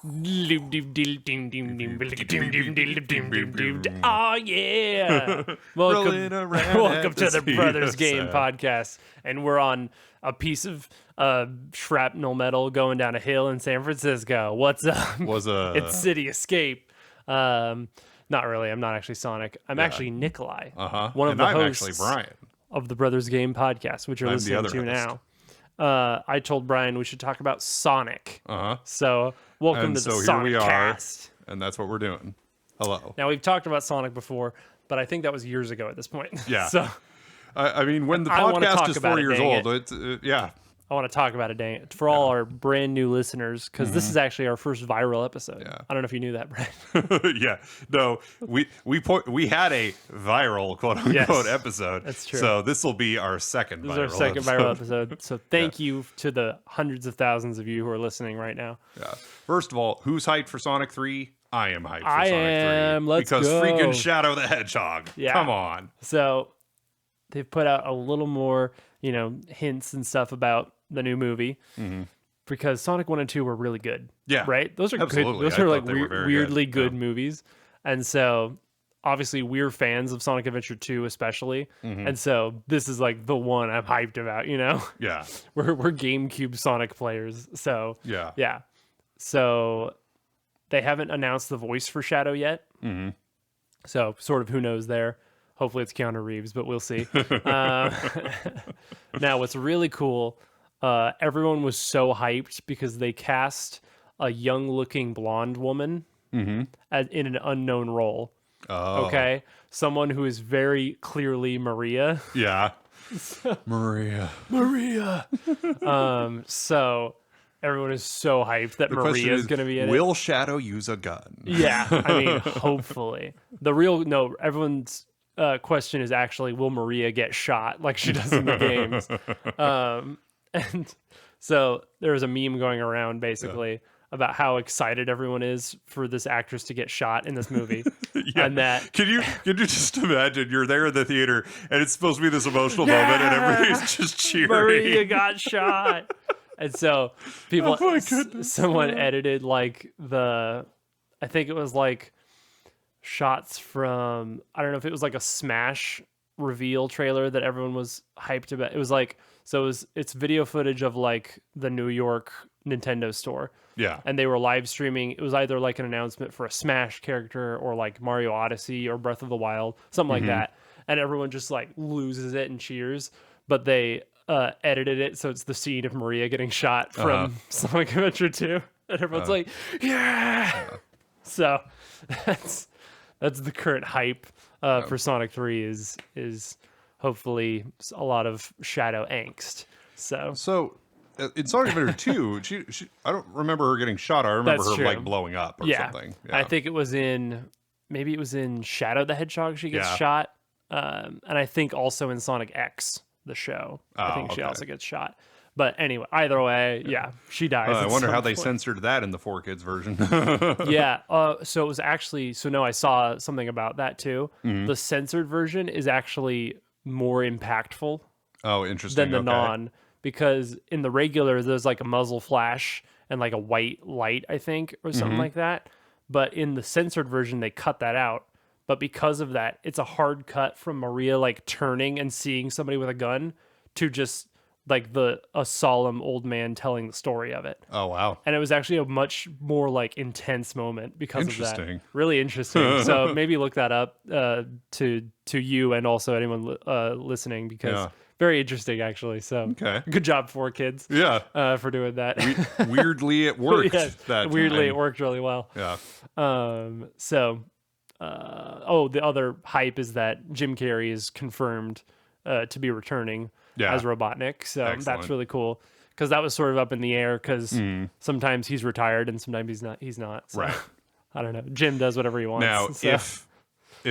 Oh yeah! Rolling around Welcome at to the speed Brothers of Game sound. podcast, and we're on a piece of shrapnel metal going down a hill in San Francisco. What's up? It's City Escape. Not really. I'm not actually Sonic. I'm actually Nikolai. One of And the I'm hosts actually Brian. of the Brothers Game podcast, which you're I'm the listening other to host. now. I told Brian we should talk about Sonic. Uh-huh. So welcome And to the so here Sonic we are, cast. and that's what we're doing. Hello. Now we've talked about Sonic before, but I think that was years ago at this point. Yeah. So I mean, when the I wanna podcast talk is about 4 it, years dang old, it's yeah. I want to talk about it, dang it, for all our brand new listeners, because this is actually our first viral episode. Yeah. I don't know if you knew that, Brian. Yeah. No, we had a viral quote unquote Yes, episode. that's true. So this will be our second This viral is our second episode. viral episode. So thank you to the hundreds of thousands of you who are listening right now. Yeah. First of all, who's hyped for Sonic 3? I am hyped for I Sonic 3. am. Let's because go. freaking Shadow the Hedgehog. Yeah. Come on. So they've put out a little more, hints and stuff about the new movie because Sonic 1 and 2 were really good. Yeah, Right? Those are absolutely. good. Those I are thought like they were very weirdly good. good movies. And so obviously we're fans of Sonic Adventure 2 especially. And so this is like the one I'm hyped about, Yeah. We're GameCube Sonic players. So Yeah. yeah. So they haven't announced the voice for Shadow yet. So sort of who knows there. Hopefully it's Keanu Reeves, but we'll see. Now, what's really cool, everyone was so hyped because they cast a young-looking blonde woman in an unknown role. Oh. Okay? Someone who is very clearly Maria. Yeah. Maria. So everyone is so hyped that The question Maria is going to be in it. will Shadow use a gun? Yeah, I mean, hopefully. Everyone's question is actually, will Maria get shot like she does in the games? And so there was a meme going around basically about how excited everyone is for this actress to get shot in this movie. Yeah. And that, Can you just imagine you're there in the theater and it's supposed to be this emotional moment and everybody's just cheering? Maria got shot. And so people, Oh my goodness. someone edited like I think it was like shots from, I don't know if it was like a Smash reveal trailer that everyone was hyped about. It was like, it's video footage of like the New York Nintendo store. Yeah. And they were live streaming. It was either like an announcement for a Smash character or like Mario Odyssey or Breath of the Wild, something like that. And everyone just like loses it and cheers. But they edited it so it's the scene of Maria getting shot from Sonic Adventure 2. And everyone's like, yeah! So that's the current hype for Sonic 3 is hopefully a lot of Shadow angst. So in Sonic Adventure 2, she I don't remember her getting shot. I remember That's her true. like blowing up or something. Yeah. I think it was maybe it was in Shadow the Hedgehog she gets shot. And I think also in Sonic X, the show. I think she also gets shot. But anyway, either way, she dies. I at wonder some how they point. censored that in the 4Kids version. Yeah. So it was actually, I saw something about that too. The censored version is actually more impactful Oh, interesting. than the non, because in the regular there's like a muzzle flash and like a white light, I think, or something like that. But in the censored version, they cut that out. But because of that, it's a hard cut from Maria like turning and seeing somebody with a gun to just like a solemn old man telling the story of it. Oh, wow. And it was actually a much more like intense moment because of that. Interesting. Really interesting. So maybe look that up to you and also anyone listening, because very interesting actually. So Okay. good job 4Kids. Yeah. For doing that. Weirdly, it worked. Yes, that weirdly time. it worked really well. Yeah. The other hype is that Jim Carrey is confirmed to be returning as Robotnik. So Excellent. that's really cool, because that was sort of up in the air, because sometimes he's retired and sometimes he's not. So, Right. I don't know. Jim does whatever he wants. Now, so. if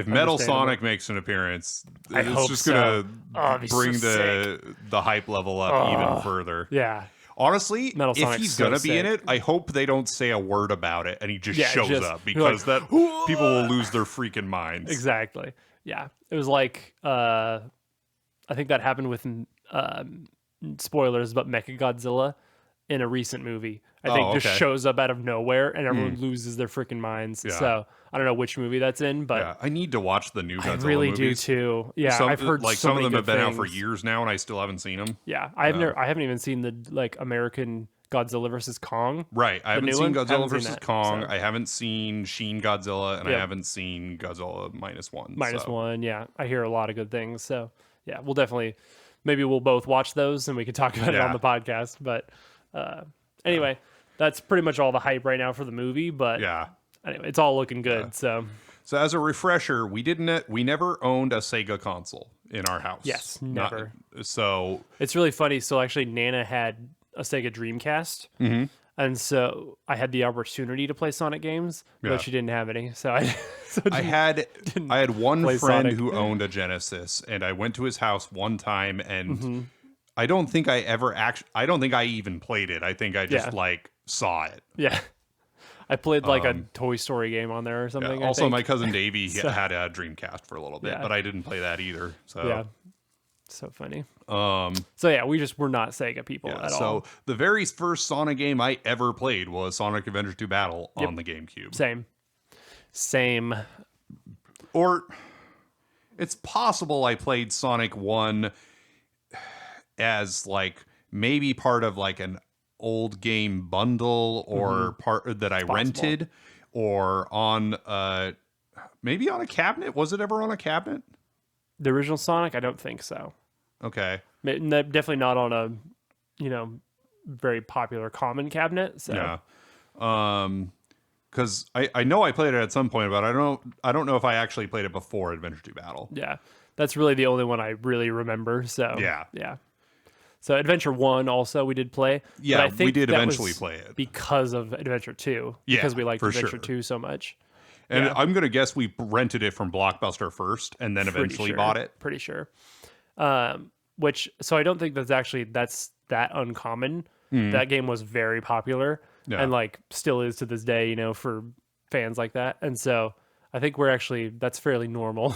Metal Understandable. Sonic makes an appearance, I it's hope just so. gonna it'd be bring so the hype level up even further. Yeah. Honestly, Metal if Sonic's he's so gonna be in sick. it, I hope they don't say a word about it and he just Yeah, shows just- up, you're because like, that people will lose their freaking minds. Exactly. Yeah. It was like I think that happened with spoilers, but Mechagodzilla in a recent movie. I think just okay. shows up out of nowhere and everyone loses their freaking minds. Yeah. So I don't know which movie that's in, but Yeah, I need to watch the new I Godzilla really movies. do too. Yeah, Some, I've heard like so some of many them have good been out for things. years now, and I still haven't seen them. Yeah, I haven't even seen the like American Godzilla versus Kong. Right, I haven't new seen one? Godzilla Haven't seen versus that, Kong. so. I haven't seen Shin Godzilla, and I Yep. haven't seen Godzilla -1. Minus so. one. Yeah, I hear a lot of good things. So yeah, we'll definitely maybe we'll both watch those and we can talk about it on Yeah. the podcast. But anyway, that's pretty much all the hype right now for the movie. But Yeah. anyway, it's all looking good. Yeah. So So as a refresher, we never owned a Sega console in our house. yes, never. So It's really funny. So actually, Nana had a Sega Dreamcast, and so I had the opportunity to play Sonic games, Yeah. but she didn't have any. So I I had one play friend Sonic. who owned a Genesis, and I went to his house one time, and Mm-hmm. I don't think I ever actually. I don't think I even played it. I think I just Yeah. like saw it. yeah, I played like a Toy Story game on there or Yeah. something. I Also, think. my cousin Davey had a Dreamcast for a little bit, Yeah. but I didn't play that either. So Yeah. So funny. So yeah, we're not Sega people yeah, at so all. the very first Sonic game I ever played was Sonic Adventure 2 Battle on the GameCube. Same. Or it's possible I played Sonic 1 as like maybe part of like an old game bundle or part that I rented or on maybe on a cabinet. Was it ever on a cabinet? The original Sonic, I don't think so. Okay. Definitely not on a, very popular common cabinet. So Yeah. Because I know I played it at some point, but I don't know if I actually played it before Adventure 2 Battle. yeah, that's really the only one I really remember. So Yeah. So Adventure 1 also we did play. Yeah, but I think we did that eventually was play it. because of Adventure 2. Yeah, Because we liked for Adventure sure. 2 so much. And Yeah. I'm gonna guess we rented it from Blockbuster first, and then Pretty eventually sure, bought it. Pretty sure. So I don't think that's that uncommon. That game was very popular Yeah. and like still is to this day, for fans like that. And so I think that's fairly normal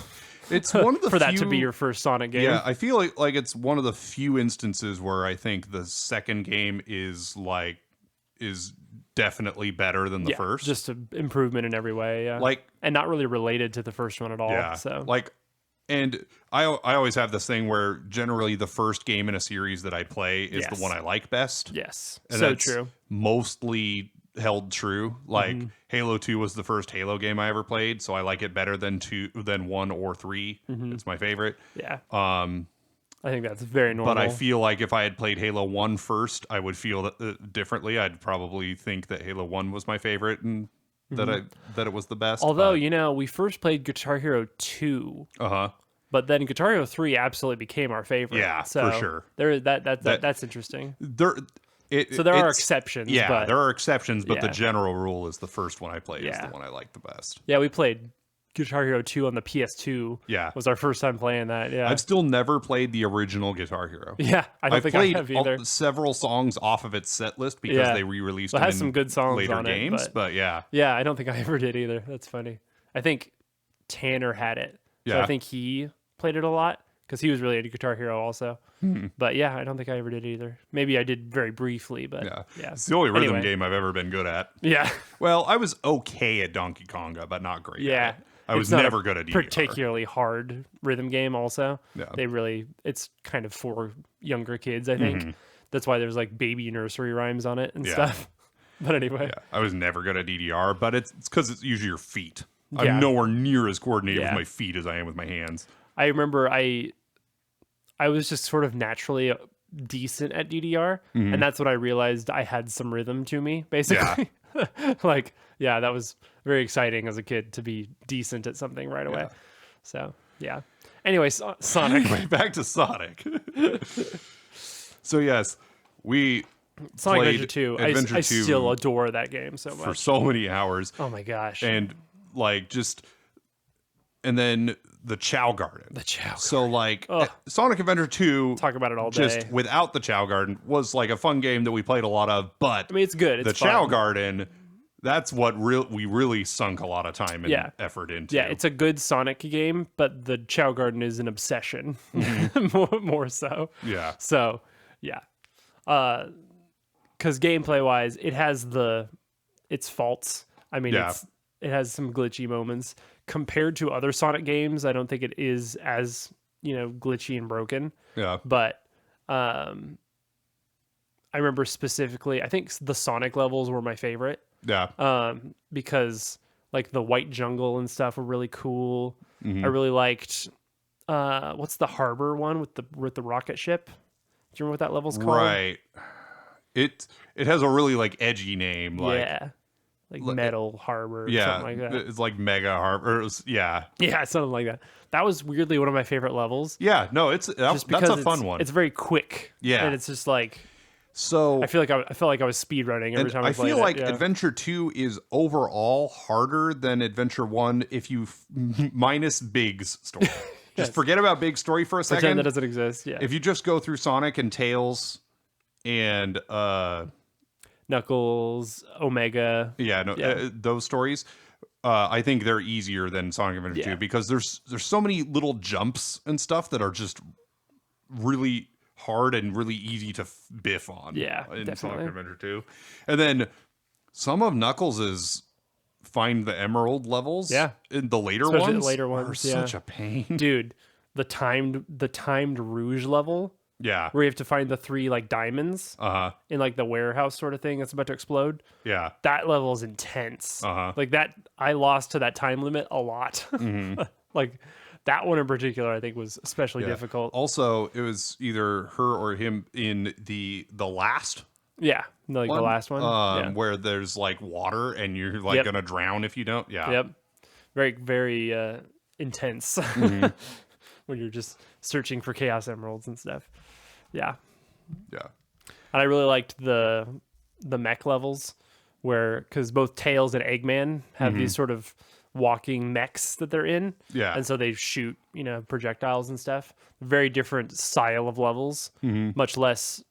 It's one of the for that to few- be your first Sonic game. Yeah, I feel like it's one of the few instances where I think the second game is definitely better than the Yeah, first. just an improvement in every way. Yeah. Like and not really related to the first one at all. yeah, So and I always have this thing where generally the first game in a series that I play is Yes. the one I like best. yes. And So that's true. Mostly held true. Like Mm-hmm. Halo 2 was the first Halo game I ever played, so I like it better than 1 or 3. Mm-hmm. It's my favorite. Yeah. I think that's very normal. But I feel like if I had played Halo 1 first, I would feel that, differently. I'd probably think that Halo 1 was my favorite and that it was the best. Mm-hmm. Although, we first played Guitar Hero 2, Uh-huh. but then Guitar Hero 3 absolutely became our favorite. Yeah, so for sure. That's interesting. There So there are it's- exceptions. Yeah, but there are exceptions, but the yeah. general rule is the first one I played is Yeah. the one I like the best. yeah, we played Guitar Hero 2 on the PS2. Yeah. Was our first time playing that. Yeah. I've still never played the original Guitar Hero. yeah, I don't I've think played I have either. several songs off of its set list because Yeah. they re-released Well, it them has in some good songs later on it, games. but- But yeah, Yeah, I don't think I ever did either. That's funny. I think Tanner had it. So Yeah. I think he played it a lot because he was really into Guitar Hero also. But yeah, I don't think I ever did either. Maybe I did very briefly, but yeah. It's the only rhythm Anyway. game I've ever been good at. Yeah. Well, I was okay at Donkey Konga, but not great. Yeah. at it. I was It's not never a good at DDR. particularly hard rhythm game also. Yeah. It's kind of for younger kids, I think. That's why there's like baby nursery rhymes on it and Yeah. stuff. But anyway. Yeah, I was never good at DDR, but it's because it's usually your feet. Yeah. I'm nowhere near as coordinated Yeah. with my feet as I am with my hands. I remember I was just sort of naturally decent at DDR, and that's when I realized I had some rhythm to me, basically. Like, yeah, that was very exciting as a kid to be decent at something right away. Yeah. So, yeah. Anyway, Sonic. Anyway, back to Sonic. So yes, we Sonic played Adventure 2. Adventure I 2 still adore that game so for much. so many hours, Oh my gosh. and like just, and then the Chow Garden. The Chow So like Ugh. Sonic Adventure 2, Talk about it all day. just without the Chow Garden, was like a fun game that we played a lot of. But I mean, it's good. It's the fun. Chow Garden, that's what we really sunk a lot of time and Yeah. effort into. Yeah, it's a good Sonic game, but the Chow Garden is an obsession. more so. yeah. So, yeah. because gameplay wise, it has its faults. I mean, Yeah. it has some glitchy moments compared to other Sonic games. I don't think it is as glitchy and broken. Yeah. But I remember specifically, I think the Sonic levels were my favorite. Yeah. Because like the white jungle and stuff were really cool. Mm-hmm. I really liked what's the harbor one with the rocket ship? Do you remember what that level's called? Right. It has a really like edgy name, Yeah. Like Metal Harbor or something like that. It's like Mega Harbor. Yeah. Yeah, something like that. That was weirdly one of my favorite levels. Yeah, no, that's a fun one. It's very quick. Yeah. And it's just like So I felt like I was speed running every time I played feel like it. Yeah. Adventure 2 is overall harder than Adventure 1 if you minus Big's story. Just forget about Big's story for a second. Pretend that doesn't exist. Yeah. If you just go through Sonic and Tails and Knuckles, Omega. those stories, I think they're easier than Sonic Adventure 2 because there's so many little jumps and stuff that are just really hard and really easy to biff on. Yeah, in definitely. Sonic Adventure 2. And then some of Knuckles' Find the Emerald levels, in the later Especially ones, the later ones, are such a pain. Dude, the timed Rouge level Yeah. where you have to find the 3 like diamonds Uh-huh. in like the warehouse sort of thing that's about to explode. Yeah. That level is intense. Uh-huh. Like that, I lost to that time limit a lot. Like that one in particular, I think was especially difficult. Also, it was either her or him in the last Yeah, like the last one. where there's like water and you're like gonna drown if you don't. Yeah. Yep. Very, very intense when you're just searching for Chaos Emeralds and stuff. Yeah. Yeah. And I really liked the mech levels because both Tails and Eggman have these sort of walking mechs that they're in. Yeah. And so they shoot, projectiles and stuff. Very different style of levels, much less,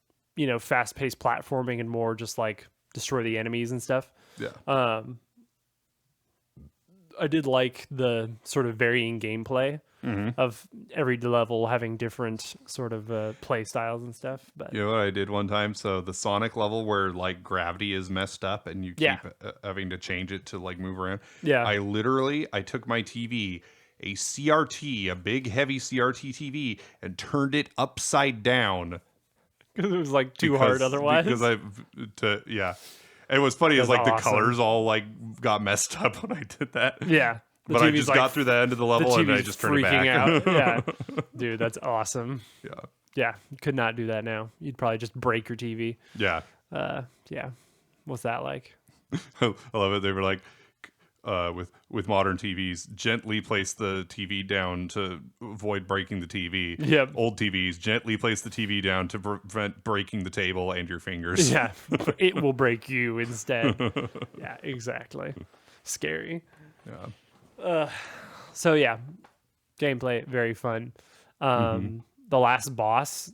fast-paced platforming and more just like destroy the enemies and stuff. Yeah. I did like the sort of varying gameplay of every level having different sort of play styles and stuff. But You know what I did one time? So the Sonic level where like gravity is messed up and you keep having to change it to like move around. Yeah. I took my TV, a CRT, a big heavy CRT TV, and turned it upside down. because it was like too hard otherwise. It was funny. It's like awesome. the colors all like got messed up when I did that. Yeah. The But I TV's just like, got through the end of the level and I TV's just turned it back. freaking out. Yeah. Dude, that's awesome. Yeah. Yeah. You could not do that now. You'd probably just break your TV. Yeah. Yeah. What's that like? I love it. They were like, with modern TVs, gently place the TV down to avoid breaking the TV. Yep. Old TVs, gently place the TV down to prevent breaking the table and your fingers. Yeah. It will break you instead. Yeah, exactly. Scary. Yeah. So yeah, gameplay, very fun. The last boss,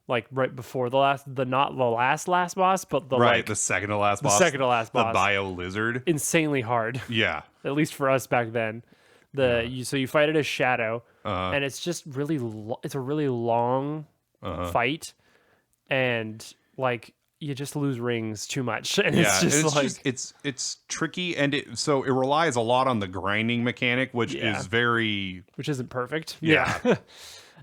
like right before not the last boss, but the second to last boss. second to last boss. The bio lizard. Insanely hard. Yeah. At least for us back then. So you fight it as Shadow, and it's just really it's a really long fight, and like you just lose rings too much, and it's tricky, and so it relies a lot on the grinding mechanic, which isn't perfect. Yeah.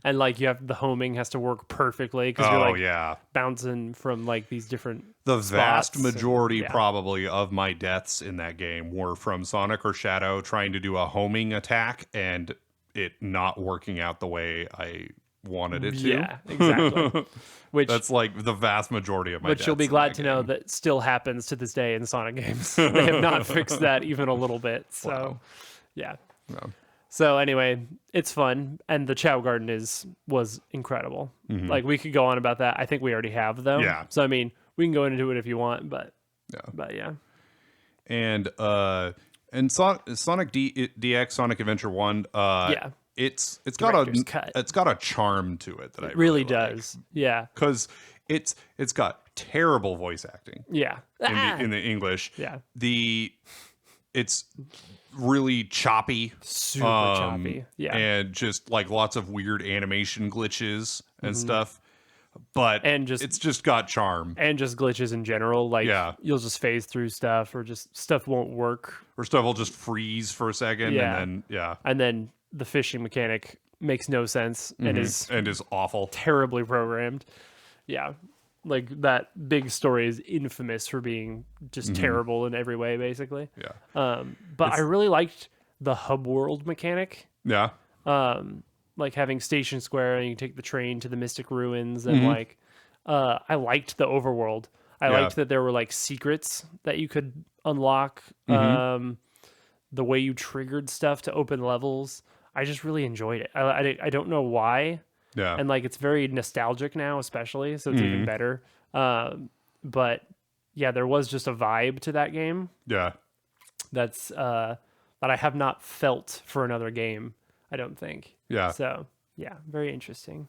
And like you have the homing has to work perfectly because you're like bouncing from like these different vast majority probably of my deaths in that game were from Sonic or Shadow trying to do a homing attack and it not working out the way I wanted it to. Yeah, exactly. That's like the vast majority of my deaths. Which you'll be glad to know that still happens to this day in Sonic games. They have not fixed that even a little bit. So yeah. So anyway, it's fun, and the Chow Garden was incredible. Like we could go on about that. I think we already have though. Yeah. So I mean, we can go into it if you want, but yeah. And Sonic DX, Sonic Adventure 1, it's got a charm to it that I really does. Like. Yeah. Cuz it's got terrible voice acting. Yeah. In the English. Yeah. It's really choppy, super choppy, and just like lots of weird animation glitches and stuff. but And just it's just got charm. and just glitches in general. Like Yeah. you'll just phase through stuff, or just stuff won't work. Or stuff will just freeze for a second, Yeah. and then And then the fishing mechanic makes no sense and is awful. terribly programmed. Yeah. Like that big story is infamous for being just terrible in every way, basically. Yeah. But I really liked the hub world mechanic. Yeah. Like having Station Square, and you can take the train to the Mystic Ruins, and like I liked the overworld. I liked that there were like secrets that you could unlock. The way you triggered stuff to open levels, I just really enjoyed it. I don't know why, Yeah. and like it's very nostalgic now, especially, so it's even better. But yeah, there was just a vibe to that game Yeah. that's that I have not felt for another game, I don't think. Yeah. So yeah, very interesting.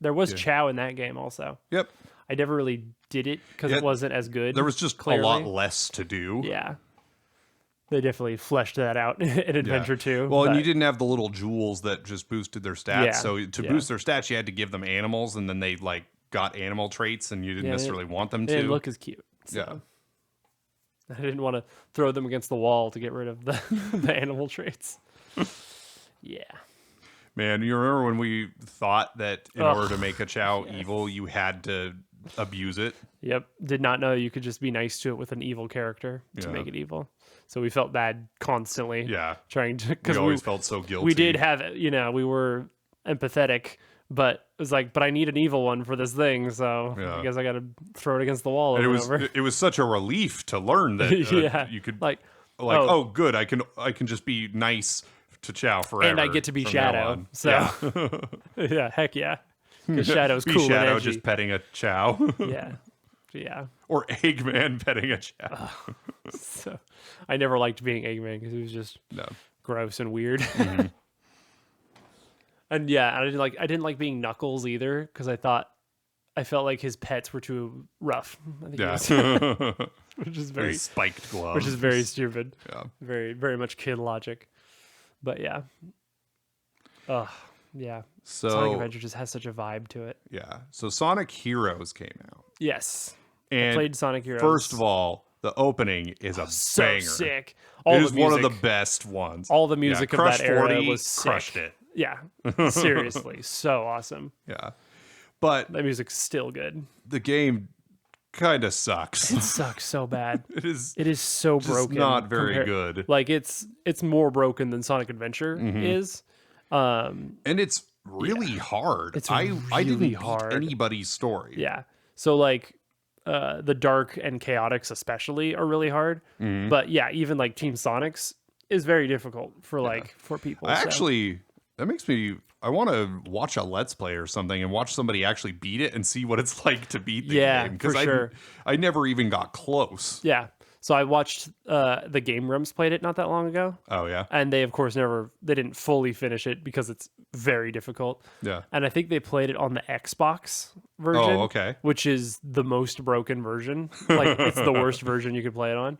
There was Chow in that game also. Yep. I never really did it because it wasn't as good. There was just clearly. a lot less to do. Yeah. They definitely fleshed that out in Adventure 2. Well, and but- you didn't have the little jewels that just boosted their stats. Yeah, So to boost their stats, you had to give them animals, and then they like got animal traits, and you didn't necessarily want them They to. didn't look as cute. So. Yeah. I didn't want to throw them against the wall to get rid of the, the animal traits. Yeah. Man, you remember when we thought that in Ugh. order to make a Chow evil, you had to abuse it? Yep. Did not know you could just be nice to it with an evil character to Yeah. make it evil. So we felt bad constantly. Yeah. Trying to, We because always felt so guilty. we did have, we were empathetic, but it was like, but I need an evil one for this thing. So Yeah. I guess I got to throw it against the wall And over and over. it was such a relief to learn that Yeah. you could Like, oh good, I can just be nice to Chow forever. and I get to be from now Shadow. on. So yeah. yeah, heck yeah. Because Shadow's Be cool Shadow and edgy. just petting a Chow. Yeah. Yeah. Or Eggman petting a Chow. So I never liked being Eggman because he was just No. gross and weird. And yeah, I didn't like being Knuckles either because I felt like his pets were too rough. I think it Yeah. was- which is With very spiked gloves. which is very stupid. Yeah. Very very much kid logic. But yeah. Ugh. Yeah. Sonic So Adventure just has such a vibe to it. yeah. So Sonic Heroes came out. Yes. And Played Sonic Heroes. first of all, the opening is a So banger. sick. It is one of the best ones. all the music of Crush that era 40 was sick. crushed it. Yeah. Seriously. So awesome. Yeah. But That music's still good. the game kind of sucks. It sucks so bad. It is It is so just broken. not very good. Like it's more broken than Sonic Adventure Mm-hmm. is. And it's really hard. It's I didn't really beat hard. anybody's story. Yeah. So like the dark and chaotics especially are really hard. Mm-hmm. But yeah, even like Team Sonic's is very difficult for for people. So. Actually, that makes me. I want to watch a Let's Play or something and watch somebody actually beat it and see what it's like to beat the Yeah, game. for sure. I never even got close. Yeah. So I watched the Game Grumps played it not that long ago. Oh yeah, And they of course they didn't fully finish it because it's very difficult. yeah. And I think they played it on the Xbox version. Oh, okay. Which is the most broken version. Like it's the worst version you could play it on.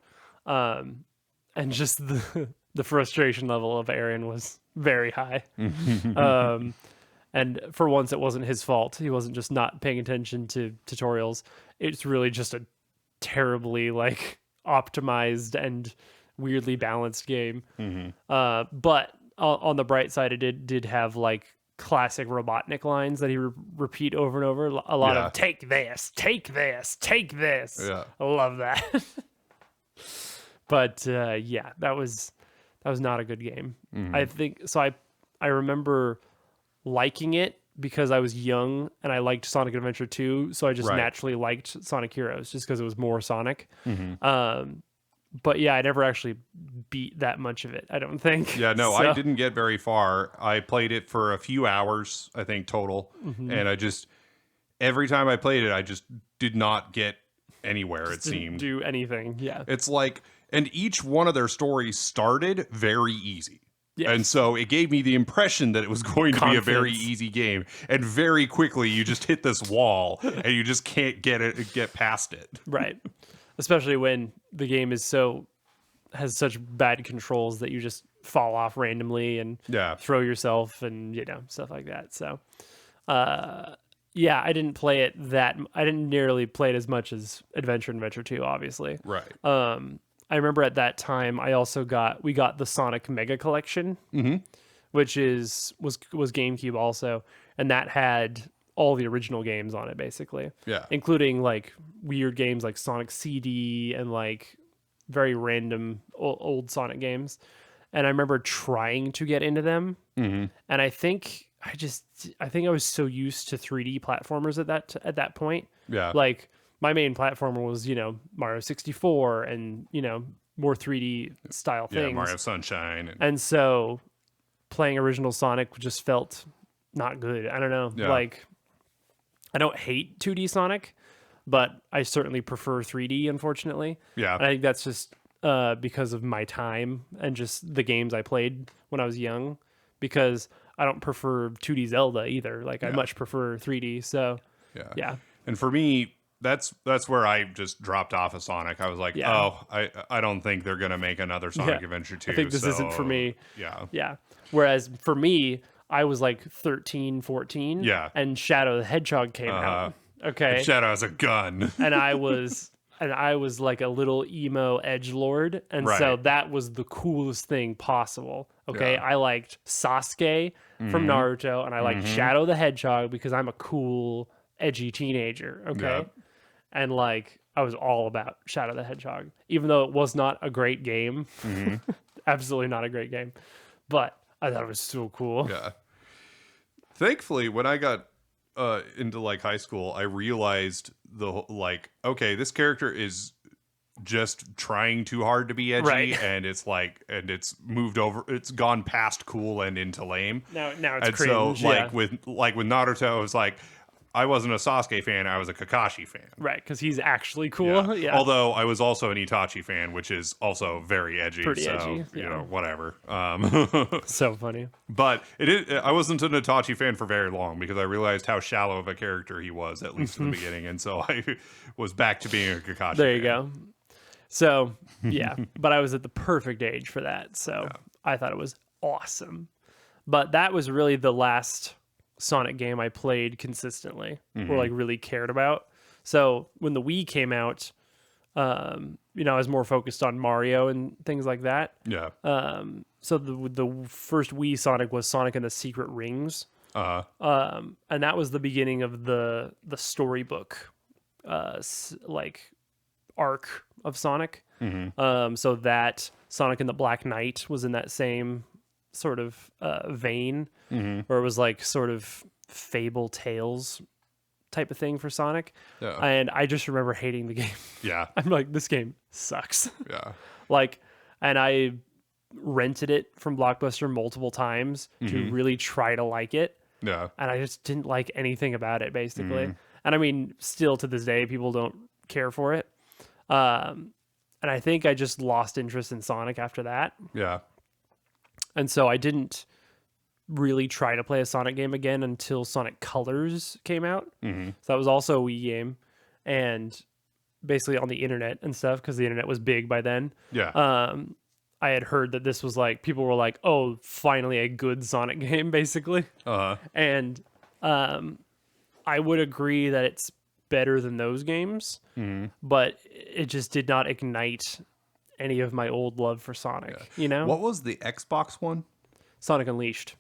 And just the frustration level of Aaron was very high. And for once it wasn't his fault. He wasn't just not paying attention to tutorials. It's really just a terribly like optimized and weirdly balanced game. But on the bright side, it did have like classic Robotnik lines that he repeat over and over. A lot Yeah. of take this, take this, take this. Yeah. I love that. But yeah, that was not a good game. I think so. I remember liking it because I was young and I liked Sonic Adventure 2, so I just Right. naturally liked Sonic Heroes just because it was more Sonic. But yeah, I never actually beat that much of it, I don't think. Yeah, no, So- I didn't get very far. I played it for a few hours, I think, total. And I just, every time I played it, I just did not get anywhere, it Didn't seemed. do anything. Yeah. It's like, and each one of their stories started very easy. Yes. And so it gave me the impression that it was going to be a very Confidence. easy game. And very quickly, you just hit this wall and you just can't get past it. Right. Especially when the game has such bad controls that you just fall off randomly and Yeah. throw yourself and stuff like that. So yeah, Yeah, I didn't play it I didn't nearly play it as much as Adventure 2, obviously. Right. I remember at that time we got the Sonic Mega Collection, which was GameCube also, and that had all the original games on it basically. Yeah. Including like weird games like Sonic CD and like very random old Sonic games. And I remember trying to get into them, and I think I was so used to 3D platformers at that point. Yeah. Like my main platformer was Mario 64 and more 3D style Yeah. things. Mario Sunshine. And so playing original Sonic just felt not good. I don't know. Yeah. Like I don't hate 2D Sonic, but I certainly prefer 3D, unfortunately. Yeah. And I think that's just because of my time and just the games I played when I was young, because I don't prefer 2D Zelda either. Like I much prefer 3D. So yeah. And for me, that's where I just dropped off of Sonic. I was like, Yeah. oh, I don't think they're gonna make another Sonic Yeah. Adventure 2. I think this isn't for me. Yeah. Yeah. Whereas for me, I was like 13, 14. Yeah. And Shadow the Hedgehog came out. Okay. Shadow has a gun. and I was like a little emo edgelord, and so Right. that was the coolest thing possible. Okay, Yeah. I liked Sasuke from Naruto, and I liked Shadow the Hedgehog because I'm a cool, edgy teenager. Okay, Yeah. and like I was all about Shadow the Hedgehog, even though it was not a great game. Absolutely not a great game, but I thought it was so cool. Yeah. Thankfully, when I got into like high school, I realized okay, this character is just trying too hard to be edgy, Right. and it's moved over, it's gone past cool and into lame. Now it's And cringe. so Yeah. with Naruto, it was like I wasn't a Sasuke fan, I was a Kakashi fan. Right, because he's actually cool. Yeah. Although I was also an Itachi fan, which is also very edgy. Pretty so, edgy, You yeah. know, whatever. So funny. But I wasn't an Itachi fan for very long because I realized how shallow of a character he was, at least in the beginning. And so I was back to being a Kakashi There you fan. go. So, yeah, but I was at the perfect age for that. So I thought it was awesome. But that was really the last Sonic game I played consistently or like really cared about. So when the Wii came out, I was more focused on Mario and things like that. Yeah. So the first Wii Sonic was Sonic and the Secret Rings. And that was the beginning of the storybook, like arc of Sonic. So that Sonic and the Black Knight was in that same sort of vein, where it was like sort of fable tales type of thing for Sonic. Yeah. And I just remember hating the game. Yeah. I'm like, this game sucks. Yeah. Like, and I rented it from Blockbuster multiple times to really try to like it. Yeah. And I just didn't like anything about it, basically. And I mean, still to this day, people don't care for it. And I think I just lost interest in Sonic after that. Yeah. And so I didn't really try to play a Sonic game again until Sonic Colors came out. So that was also a Wii game. And basically on the internet and stuff, because the internet was big by then. Yeah. I had heard that this was like, people were like, oh, finally a good Sonic game, basically. And I would agree that it's better than those games, but it just did not ignite any of my old love for Sonic, What was the Xbox one? Sonic Unleashed.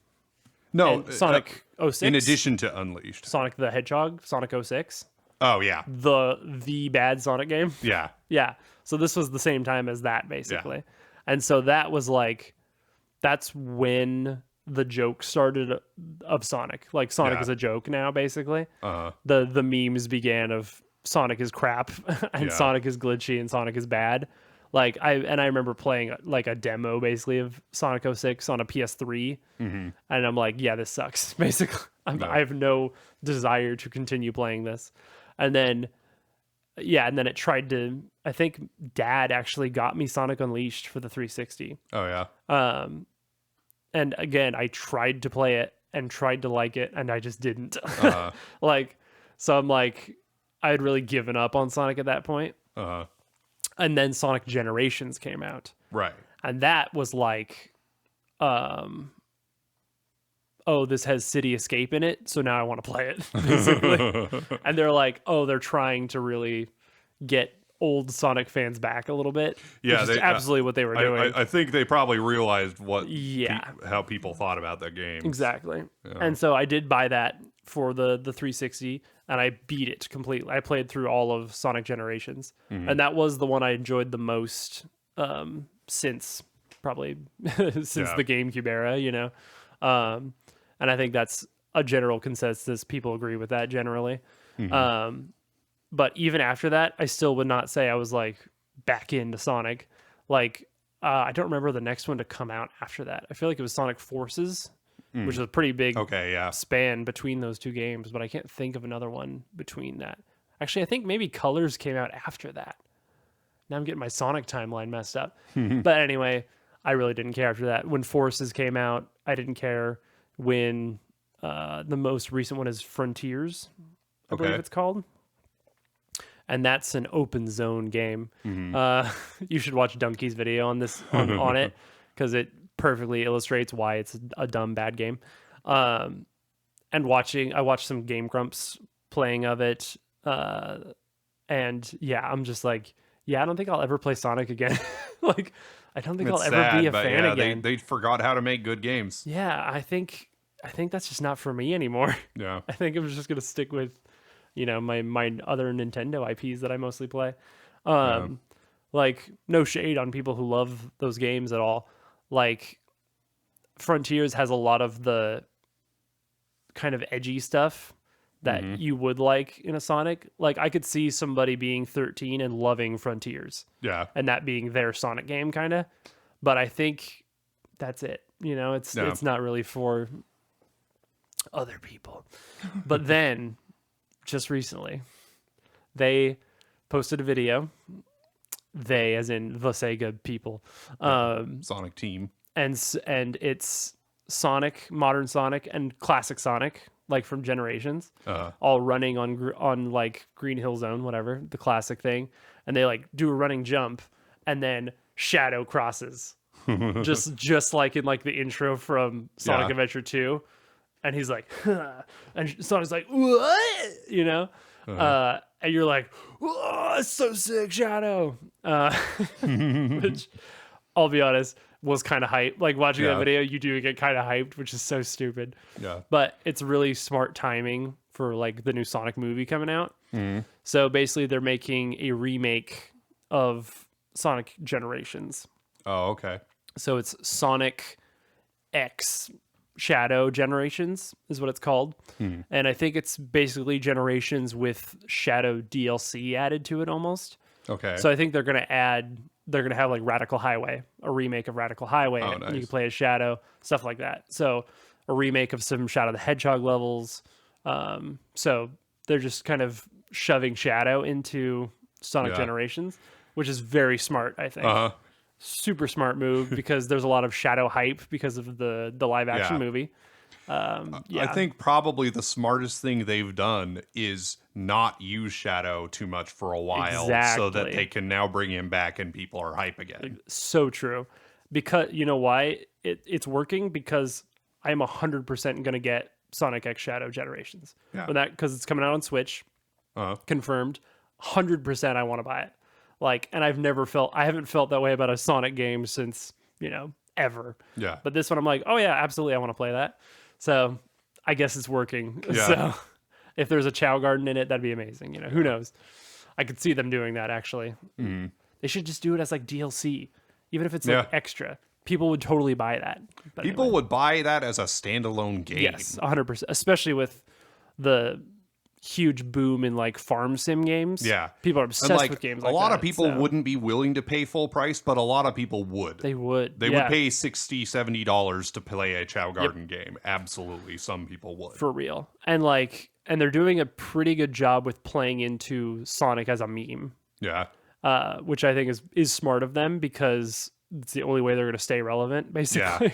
No, And Sonic 06. in addition to Unleashed. Sonic the Hedgehog, Sonic 06. Oh, yeah. The bad Sonic game. Yeah. Yeah. So this was the same time as that, basically. And so that was like, that's when the joke started of Sonic. Like Sonic is a joke now, basically. The memes began of Sonic is crap and Sonic is glitchy and Sonic is bad. Like I remember playing like a demo basically of Sonic 06 on a PS3, and I'm like, yeah, this sucks. Basically, I have no desire to continue playing this. And then, it tried to. I think Dad actually got me Sonic Unleashed for the 360. Oh, yeah. And again, I tried to play it and tried to like it, and I just didn't. So I'm like, I had really given up on Sonic at that point. And then Sonic Generations came out. Right. And that was like a oh, this has City Escape in it, so now I want to play it, basically. And they're like, oh, they're trying to really get old Sonic fans back a little bit, which Yeah, is absolutely what they were doing. I think they probably realized Yeah, how people thought about the games. exactly. And so I did buy that for the 360, and I beat it completely. I played through all of Sonic Generations, and that was the one I enjoyed the most since probably since the GameCube era, you know. And I think that's a general consensus. People agree with that generally. But even after that, I still would not say I was like back into Sonic. Like, I don't remember the next one to come out after that. I feel like it was Sonic Forces, which is a pretty big span between those two games, but I can't think of another one between that. Actually, I think maybe Colors came out after that. Now I'm getting my Sonic timeline messed up. But anyway, I really didn't care after that. When Forces came out, I didn't care. When the most recent one is Frontiers, I believe it's called. And that's an open zone game. You should watch Donkey's video on this on it, because it perfectly illustrates why it's a dumb bad game. And I watched some Game Grumps playing of it, and yeah, I'm just like, yeah, I don't think I'll ever play Sonic again. Like, I don't think I'll ever be a fan again. They forgot how to make good games. Yeah, I think that's just not for me anymore. Yeah, I think I'm just gonna stick with, you know, my other Nintendo IPs that I mostly play. Like, no shade on people who love those games at all. Like, Frontiers has a lot of the kind of edgy stuff that you would like in a Sonic. Like, I could see somebody being 13 and loving Frontiers. Yeah. And that being their Sonic game, kind of. But I think that's it. You know, it's not really for other people. But then, just recently, they posted a video. They, as in the Sega people. Sonic team. And it's Sonic, modern Sonic, and classic Sonic, like from Generations, all running on like Green Hill Zone, whatever, the classic thing. And they like do a running jump, and then Shadow crosses, just like in like the intro from Sonic Adventure 2. And he's like, huh. And Sonic's like, what? You know? And you're like, oh, it's so sick, Shadow. Which, I'll be honest, was kind of hype. Like, watching that video, you do get kind of hyped, which is so stupid. Yeah. But it's really smart timing for like the new Sonic movie coming out. So basically, they're making a remake of Sonic Generations. Oh, okay. So it's Sonic X Shadow Generations is what it's called. And I think it's basically Generations with Shadow DLC added to it almost. Okay. So I think they're going to have like Radical Highway, a remake of Radical Highway. Oh, nice. You can play as Shadow, stuff like that. So a remake of some Shadow the Hedgehog levels. So they're just kind of shoving Shadow into Sonic Generations, which is very smart, I think. Super smart move, because there's a lot of Shadow hype because of the live action movie. I think probably the smartest thing they've done is not use Shadow too much for a while, so that they can now bring him back and people are hype again. So true. Because you know why it's working? Because I'm 100% going to get Sonic X Shadow Generations. Because it's coming out on Switch. Confirmed. 100% I want to buy it. Like, and I haven't felt that way about a Sonic game since, you know, ever. Yeah. But this one I'm like, oh yeah, absolutely, I want to play that. So I guess it's working. Yeah. So if there's a Chow Garden in it, that'd be amazing. You know, who knows? I could see them doing that, actually. They should just do it as like DLC, even if it's like extra. People would totally buy that. But people would buy that as a standalone game. Yes, 100%. Especially with the huge boom in like farm sim games. Yeah. People are obsessed with games like that. A lot of people wouldn't be willing to pay full price, but a lot of people would. They would. They would pay $60, $70 to play a Chow Garden game. Absolutely. Some people would. For real. And they're doing a pretty good job with playing into Sonic as a meme. Yeah. Which I think is smart of them, because it's the only way they're going to stay relevant, basically. Yeah.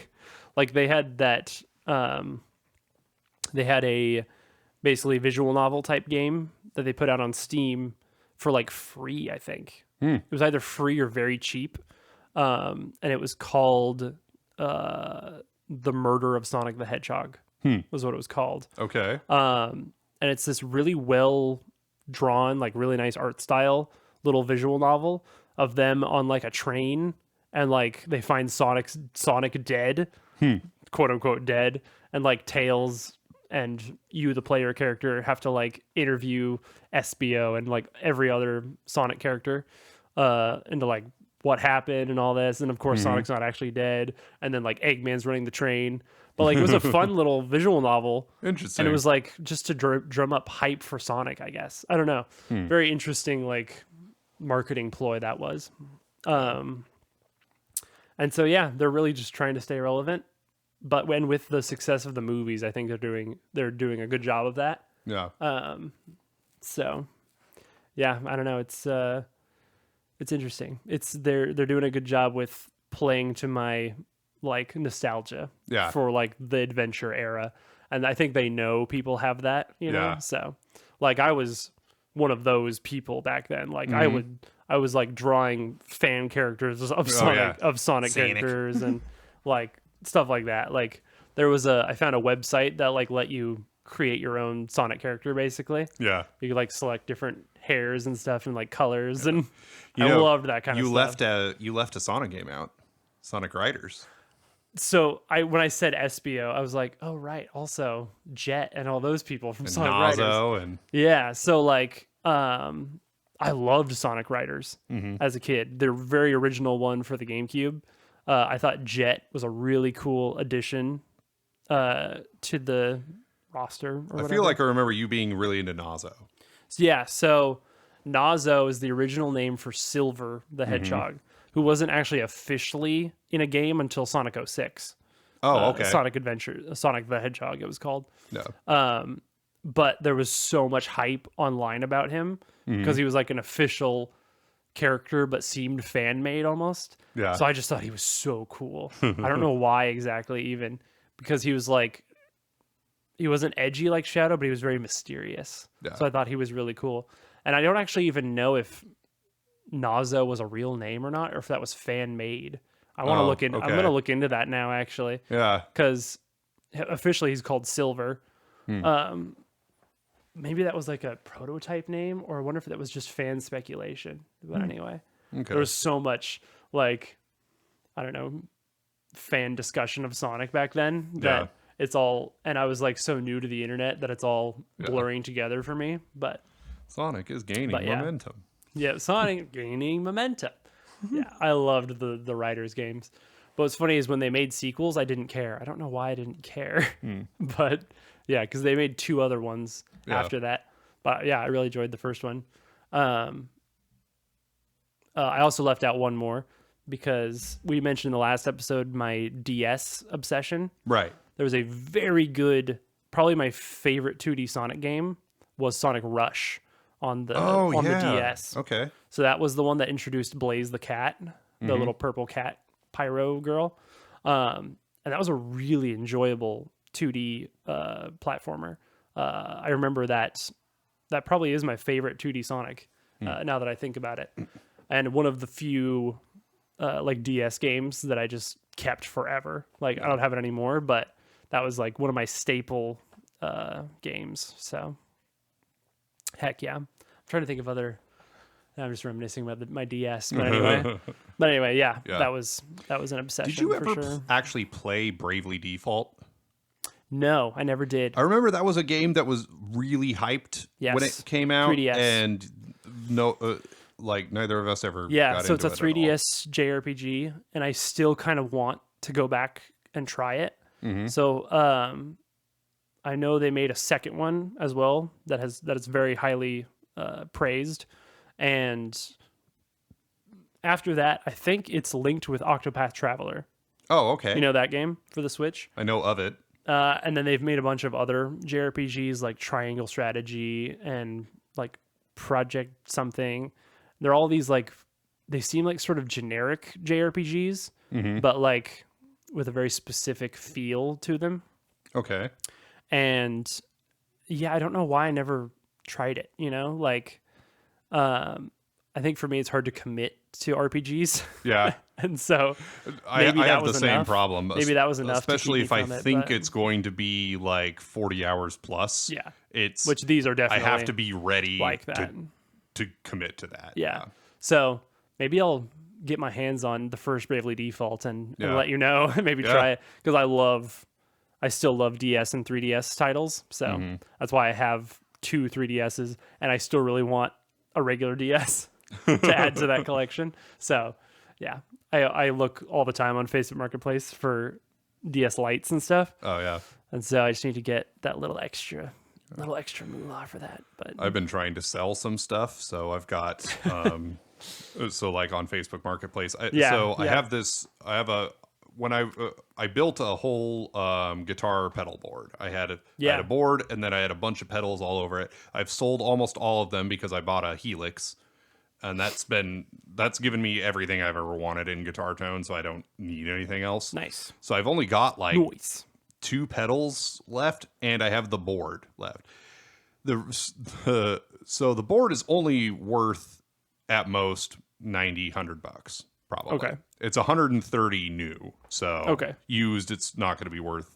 Like, they had that, they had a basically visual novel type game that they put out on Steam for like free, I think. It was either free or very cheap. And it was called The Murder of Sonic the Hedgehog. was what it was called. Okay. And it's this really well drawn, like really nice art style little visual novel of them on like a train, and like they find Sonic dead, quote unquote dead, and like Tails and you, the player character, have to like interview SBO and like every other Sonic character into like what happened and all this. And of course, Sonic's not actually dead. And then like Eggman's running the train. But like it was a fun little visual novel. Interesting. And it was like just to drum up hype for Sonic, I guess. I don't know. Very interesting like marketing ploy that was. And so yeah, they're really just trying to stay relevant. But when with the success of the movies, I think they're doing a good job of that. Yeah. So yeah, I don't know. It's interesting. They're doing a good job with playing to my like nostalgia Yeah. for like the adventure era. And I think they know people have that, you know? Yeah. So like I was one of those people back then. Like Mm-hmm. I was like drawing fan characters of Sonic Sonic. characters and like stuff like that. Like I found a website that like let you create your own Sonic character basically. Yeah. You could like select different hairs and stuff and like colors, and You I know, loved that kind of stuff. You left a Sonic game out. Sonic Riders. So when I said SBO, I was like, oh right, also Jet and all those people from And Sonic Riders. Nazo and Yeah, so like I loved Sonic Riders as a kid. They're very original one for the GameCube. I thought Jet was a really cool addition to the roster or whatever. I feel like I remember you being really into Nazo. Yeah, so Nazo is the original name for Silver the Hedgehog, who wasn't actually officially in a game until Sonic 06. Oh, okay. Sonic the Hedgehog, it was called. No. But there was so much hype online about him because he was like an official character, but seemed fan made almost. Yeah. So I just thought he was so cool. I don't know why exactly, even because he was like, he wasn't edgy like Shadow, but he was very mysterious. Yeah. So I thought he was really cool. And I don't actually even know if Nazo was a real name or not, or if that was fan made. I want to look in. okay. I'm going to look into that now, actually. Yeah. Because officially he's called Silver. Maybe that was like a prototype name, or I wonder if that was just fan speculation. But anyway, Okay. there was so much like, I don't know, fan discussion of Sonic back then that Yeah. it's all, and I was like so new to the internet that it's all blurring together for me. But Sonic is gaining yeah. momentum. yeah, Sonic gaining momentum. Yeah, I loved the Riders games. But what's funny is when they made sequels, I didn't care. I don't know why I didn't care. But yeah, because they made two other ones after that. But yeah, I really enjoyed the first one. I also left out one more because we mentioned in the last episode my DS obsession. Right. There was a very good, probably my favorite 2D Sonic game was Sonic Rush on the the DS. Okay. So that was the one that introduced Blaze the cat, the little purple cat pyro girl. And that was a really enjoyable 2D platformer. I remember that probably is my favorite 2D Sonic now that I think about it. And one of the few like DS games that I just kept forever. Like I don't have it anymore, but that was like one of my staple games. So heck yeah. I'm trying to think of other. I'm just reminiscing about my DS, but anyway, yeah, that was an obsession. Did you ever for sure. actually play Bravely Default? No, I never did. I remember that was a game that was really hyped when Yes. it came out, 3DS. and like neither of us ever. Yeah, got so it's into a it at all. 3DS JRPG, and I still kind of want to go back and try it. So I know they made a second one as well that is very highly praised, and after that, I think it's linked with Octopath Traveler. Oh, okay. You know that game for the Switch? I know of it. And then they've made a bunch of other JRPGs like Triangle Strategy and like Project something. They're all these like, they seem like sort of generic JRPGs, but like with a very specific feel to them. Okay. And yeah, I don't know why I never tried it, you know? Like, I think for me, it's hard to commit to RPGs. Yeah. And so I maybe that have the was same enough. problem. Maybe that was enough, especially to if keep me I from it, think but it's going to be like 40 hours plus. yeah, It's which these are I definitely have to be ready like that. to commit to that. Yeah. So maybe I'll get my hands on the first Bravely Default and Yeah. let you know. Maybe Yeah. try it because I still love DS and 3DS titles. So that's why I have two 3DSs, and I still really want a regular DS to add to that collection. So yeah, I look all the time on Facebook Marketplace for DS Lights and stuff, Oh yeah. and so I just need to get that little extra moolah for that. But I've been trying to sell some stuff, so I've got so like on Facebook Marketplace. I have this. I have a when I built a whole guitar pedal board. I had a board, and then I had a bunch of pedals all over it. I've sold almost all of them because I bought a Helix, and that's given me everything I've ever wanted in guitar tone, so I don't need anything else. nice. So I've only got like Noise. 2 pedals left, and I have the board left. So the board is only worth at most $90-$100 probably. Okay. It's 130 new, so Okay. used it's not going to be worth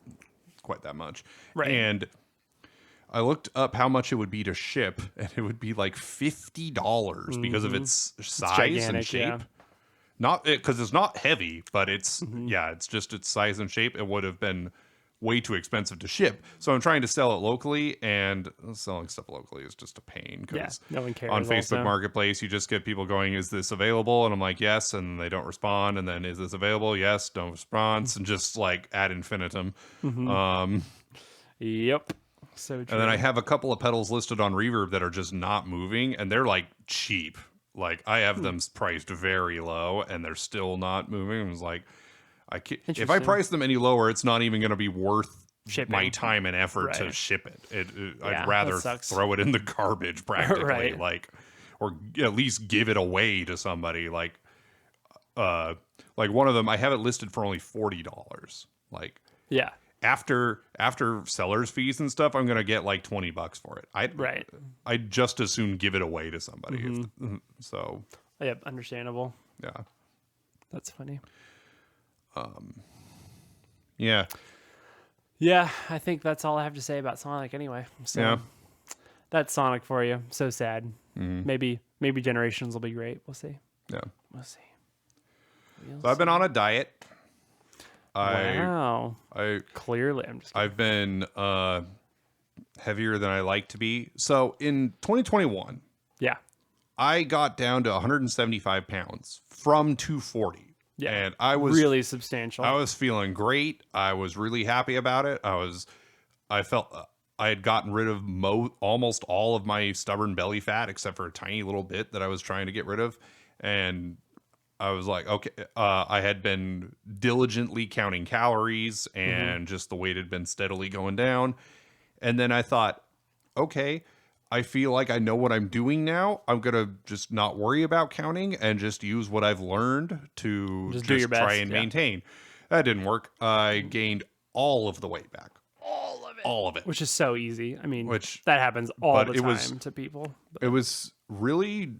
quite that much. Right. And I looked up how much it would be to ship, and it would be like $50 because of its size gigantic, and shape. yeah. Not because it's not heavy, but it's it's just its size and shape. It would have been way too expensive to ship. So I'm trying to sell it locally, and selling stuff locally is just a pain because no one cares on Facebook also. Marketplace, you just get people going, is this available? And I'm like, yes. And they don't respond. And then, is this available? Yes. Don't respond. And just like ad infinitum. Yep. So true. And then I have a couple of pedals listed on Reverb that are just not moving, and they're like cheap. Like I have them priced very low, and they're still not moving. I was like, if I Interesting. price them any lower, it's not even going to be worth Shipping. my time and effort to Right. ship it. Yeah, I'd rather that sucks. throw it in the garbage practically, Right. like, or at least give it away to somebody. Like one of them, I have it listed for only $40. Like Yeah. after seller's fees and stuff, I'm gonna get like $20 for it. Right. I'd just as soon give it away to somebody. So Yep. Understandable. yeah. That's funny. Yeah. Yeah, I think that's all I have to say about Sonic anyway. So Yeah. that's Sonic for you. So sad. Maybe Generations will be great. We'll see. Yeah. We'll see. So I've been on a diet. Wow. I Clearly, I'm just kidding. I've been heavier than I like to be. So in 2021, Yeah. I got down to 175 pounds from 240. Yeah. And I was really substantial. I was feeling great. I was really happy about it. I felt I had gotten rid of almost all of my stubborn belly fat, except for a tiny little bit that I was trying to get rid of. And I was like, okay, I had been diligently counting calories, and just the weight had been steadily going down. And then I thought, okay, I feel like I know what I'm doing now. I'm going to just not worry about counting and just use what I've learned to Just do your try best, and yeah. maintain. That didn't work. I gained all of the weight back. All of it. Which is so easy. I mean, Which- that happens all but the it time was- to people. But It was really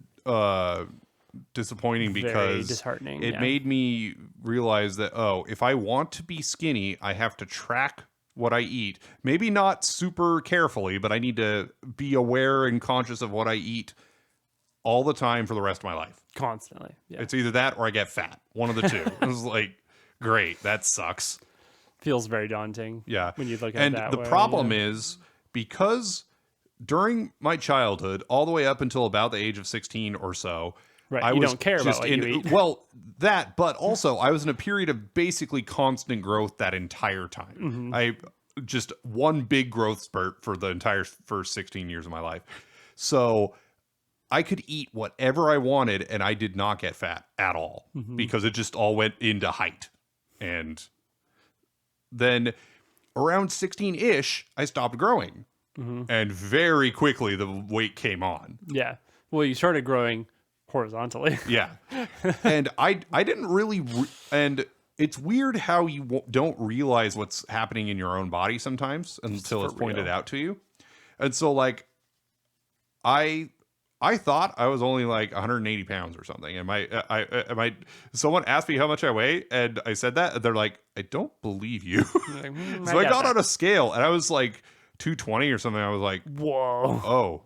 disappointing Very because disheartening, it yeah. made me realize that, if I want to be skinny, I have to track what I eat. Maybe not super carefully, but I need to be aware and conscious of what I eat all the time for the rest of my life. Constantly. Yeah. It's either that or I get fat. One of the two. I was like, great, that sucks. Feels very daunting. Yeah. When you look at and it that the way. problem yeah. is during my childhood, all the way up until about the age of 16 or so, Right, I you was don't care about just what you eat. Well, that, but also I was in a period of basically constant growth that entire time. Mm-hmm. I just one big growth spurt for the entire first 16 years of my life. So I could eat whatever I wanted, and I did not get fat at all Mm-hmm. because it just all went into height. And then around 16-ish, I stopped growing. Mm-hmm. And very quickly, the weight came on. Yeah. Well, you started growing horizontally. Yeah. And I didn't really... and it's weird how you don't realize what's happening in your own body sometimes until it's pointed real. out to you. And so, like, I I thought I was only like 180 pounds or something. And someone asked me how much I weigh, and I said that, and they're like, I don't believe you. Like, So I got that. on a scale, and I was like 220 or something. I was like, Whoa.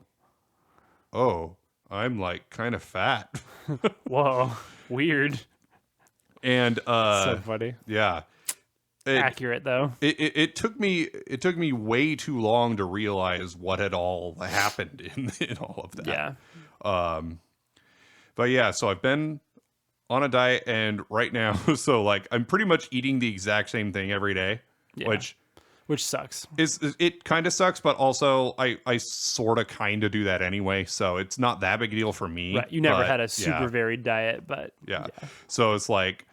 oh, I'm like kind of fat. Whoa. Weird. And So funny. yeah. Accurate though. It took me way too long to realize what had all happened in all of that. Yeah. But yeah, so I've been on a diet, and right now, so like I'm pretty much eating the exact same thing every day, Yeah. Which sucks. it kind of sucks, but also I sort of kind of do that anyway, so it's not that big a deal for me. Right. You never but had a super yeah, varied diet, but yeah. So it's like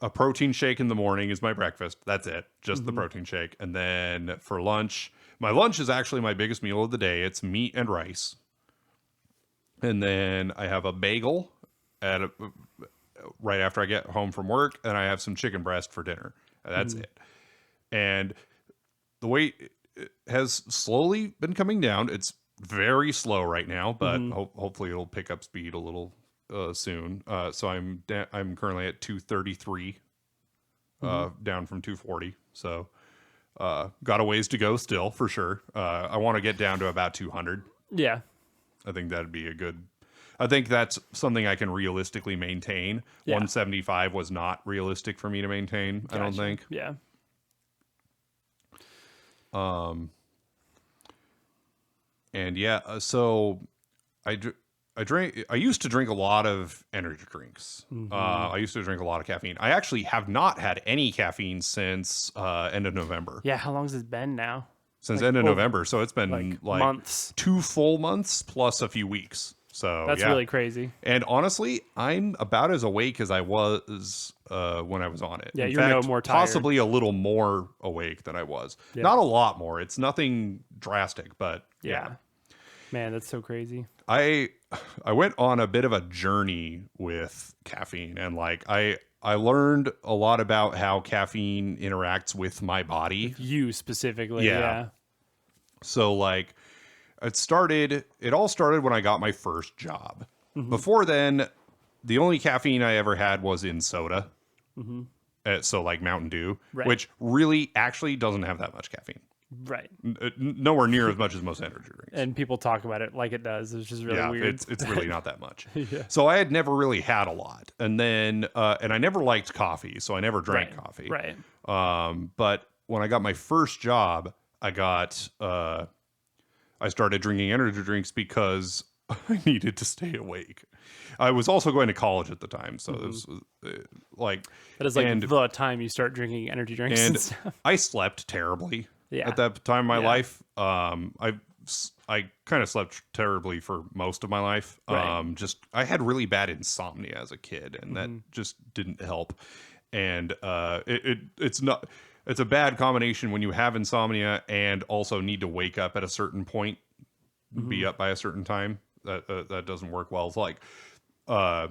a protein shake in the morning is my breakfast. That's it. Just the protein shake. And then for lunch, my lunch is actually my biggest meal of the day. It's meat and rice. And then I have a bagel right after I get home from work, and I have some chicken breast for dinner. That's it. And the weight has slowly been coming down. It's very slow right now, but hopefully it'll pick up speed a little soon. So I'm currently at 233, down from 240. So got a ways to go still, for sure. I want to get down to about 200. Yeah. I think that'd be I think that's something I can realistically maintain. Yeah. 175 was not realistic for me to maintain, Gotcha. I don't think. Yeah. And yeah, so I used to drink a lot of energy drinks. I used to drink a lot of caffeine. I actually have not had any caffeine since end of November. Yeah. How long has it been now? Since end of November. So it's been like months. 2 full months plus a few weeks. So That's really crazy. And honestly, I'm about as awake as I was when I was on it. Yeah, In you're fact, no more tired. possibly a little more awake than I was. Yeah. Not a lot more. It's nothing drastic, but Yeah. Man, that's so crazy. I went on a bit of a journey with caffeine, and like I learned a lot about how caffeine interacts with my body. You specifically. Yeah. So like it all started when I got my first job. Before then, the only caffeine I ever had was in soda. So like Mountain Dew, Right. which really actually doesn't have that much caffeine. Right. Nowhere near as much as most energy drinks. And people talk about it like it does. It's just really weird. It's really not that much. So I had never really had a lot. And then and I never liked coffee, so I never drank coffee. Right. But when I got my first job, I started drinking energy drinks because I needed to stay awake. I was also going to college at the time, so this was like that is like the time you start drinking energy drinks and stuff. I slept terribly Yeah. at that time in my life. I kind of slept terribly for most of my life. Right. I had really bad insomnia as a kid, and that just didn't help. And it's a bad combination when you have insomnia and also need to wake up at a certain point, be up by a certain time. That doesn't work well. It's like, I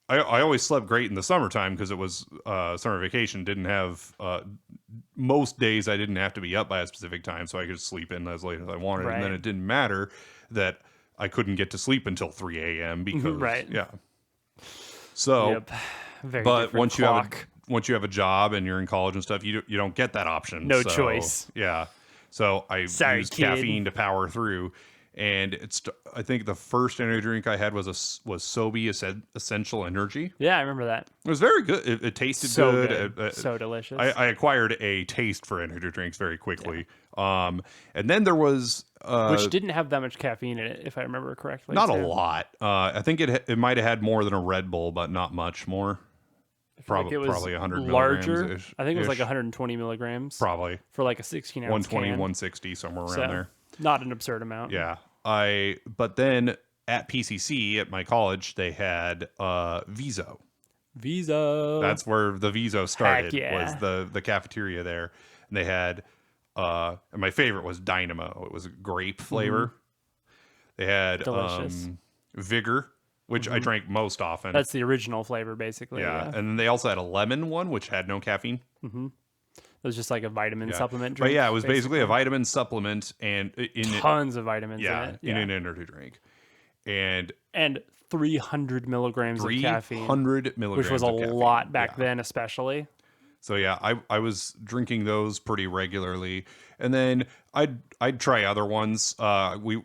always slept great in the summertime because it was summer vacation. Didn't have most days I didn't have to be up by a specific time, so I could sleep in as late as I wanted. Right. And then it didn't matter that I couldn't get to sleep until 3 a.m. because Right. yeah. So, Yep. Very but different once clock. you have a job and you're in college and stuff, you don't get that option. No So, choice. Yeah. So I used kid. caffeine to power through. And I think the first energy drink I had was Sobe Essential Energy. Yeah, I remember that. It was very good. It tasted So good. So delicious. I acquired a taste for energy drinks very quickly. And then there was which didn't have that much caffeine in it, if I remember correctly. not too. a lot. I think it might have had more than a Red Bull, but not much more. Like it was Probably 100 larger. milligrams. I think it was like 120 milligrams. Probably For like a 16 ounce 120, can. 160, somewhere around So, there. Not an absurd amount. Yeah. But then at PCC at my college, they had Viso. Visa. That's where the Viso started. yeah. Was the cafeteria there, and they had and my favorite was Dynamo. It was a grape flavor. They had Delicious. Vigor, which I drank most often. That's the original flavor, basically. yeah. Yeah. And then they also had a lemon one, which had no caffeine. It was just like a vitamin Yeah. supplement drink. But yeah, it was basically a vitamin supplement and in tons of vitamins yeah, in it. in an energy drink. and And 300 milligrams of caffeine, 300 milligrams which was a of caffeine. lot back Yeah. then, especially. So yeah, I was drinking those pretty regularly, and then I'd try other ones. You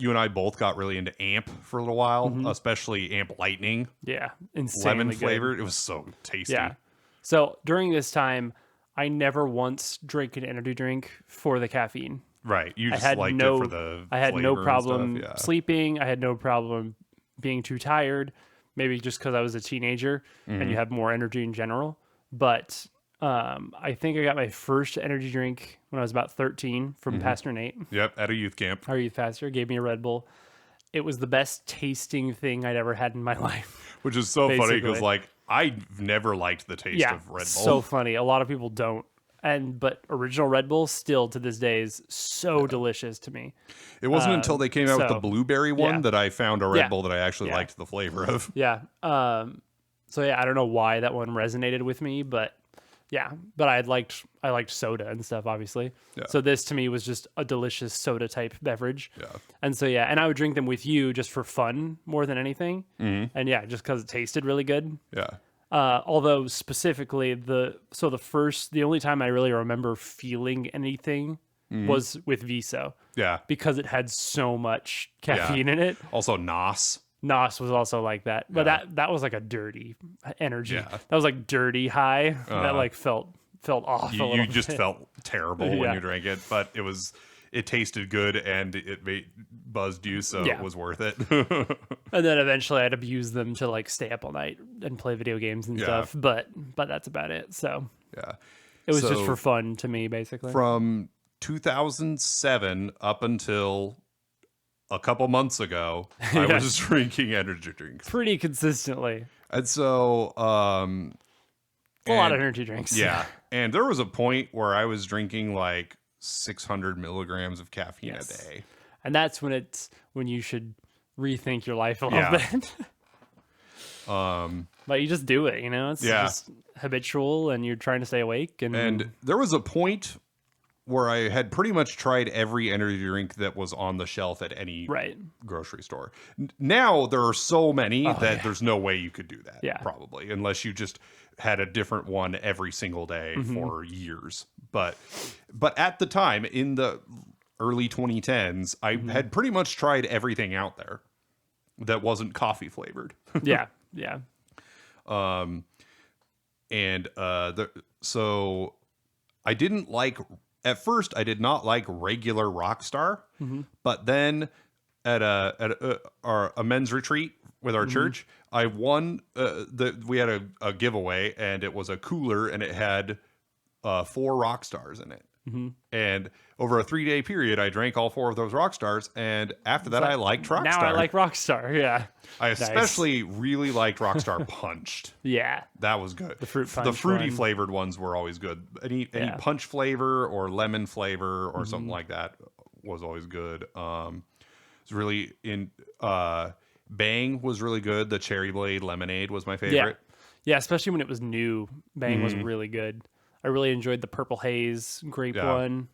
and I both got really into Amp for a little while, especially Amp Lightning, Yeah, insanely lemon good. flavored. It was so tasty. Yeah. So during this time, I never once drank an energy drink for the caffeine. Right. You I just had liked no, it for the I had no flavor and problem stuff. Yeah. sleeping. I had no problem being too tired. Maybe just because I was a teenager and you have more energy in general. But I think I got my first energy drink when I was about 13 from Pastor Nate, Yep. At a youth camp. our youth pastor. Gave me a Red Bull. It was the best tasting thing I'd ever had in my life. Which is so funny because Basically. like I've never liked the taste Yeah, of Red Bull. so funny. A lot of people don't. But original Red Bull still to this day is so delicious to me. It wasn't until they came out with the so, blueberry one yeah. that I found a Red Yeah. Bull that I actually Yeah. liked the flavor of. Yeah. So yeah, I don't know why that one resonated with me, but yeah. But I liked soda and stuff, obviously. Yeah. So this to me was just a delicious soda type beverage. Yeah. And so yeah, and I would drink them with you just for fun more than anything. And yeah, just because it tasted really good. Yeah. Although specifically the only time I really remember feeling anything was with Viso Yeah. because it had so much caffeine in it. Also Nos. Nos was also like that, but Yeah. that was like a dirty energy. Yeah. That was like dirty high. That like felt off a You little just bit. felt terrible when Yeah. you drank it, but it tasted good and it buzzed you, so Yeah. it was worth it. And then eventually I'd abuse them to like stay up all night and play video games and Yeah. stuff. But that's about it. So Yeah. it was just So for fun to me, basically. From 2007 up until a couple months ago, I Yeah. was drinking energy drinks. Pretty consistently. And so A lot of energy drinks. yeah. And there was a point where I was drinking like 600 milligrams of caffeine Yes. a day. And that's when you should rethink your life a little Yeah. bit. But you just do it, you know? It's Yeah. just habitual and you're trying to stay awake. And there was a point where I had pretty much tried every energy drink that was on the shelf at any right. grocery store. Now there are so many that yeah. there's no way you could do that, Yeah. probably, unless you just had a different one every single day for years. But at the time, in the early 2010s, I had pretty much tried everything out there that wasn't coffee flavored. Yeah. Yeah. So I didn't like, at first I did not like regular Rockstar, but then at a men's retreat with our church, I won we had a giveaway, and it was a cooler, and it had 4 Rockstars in it. And over a 3-day period, I drank all 4 of those Rockstars, and after that, I liked Rockstar. Now I like Rockstar. Yeah. I especially really liked Rockstar Punched. Yeah. That was good. The fruity fruity one. flavored ones were always good. Any Yeah. punch flavor or lemon flavor or something like that was always good. It's really Bang was really good. The Cherry Blade Lemonade was my Yeah. favorite. Yeah. Especially when it was new. Bang was really good. I really enjoyed the Purple Haze grape Yeah. one.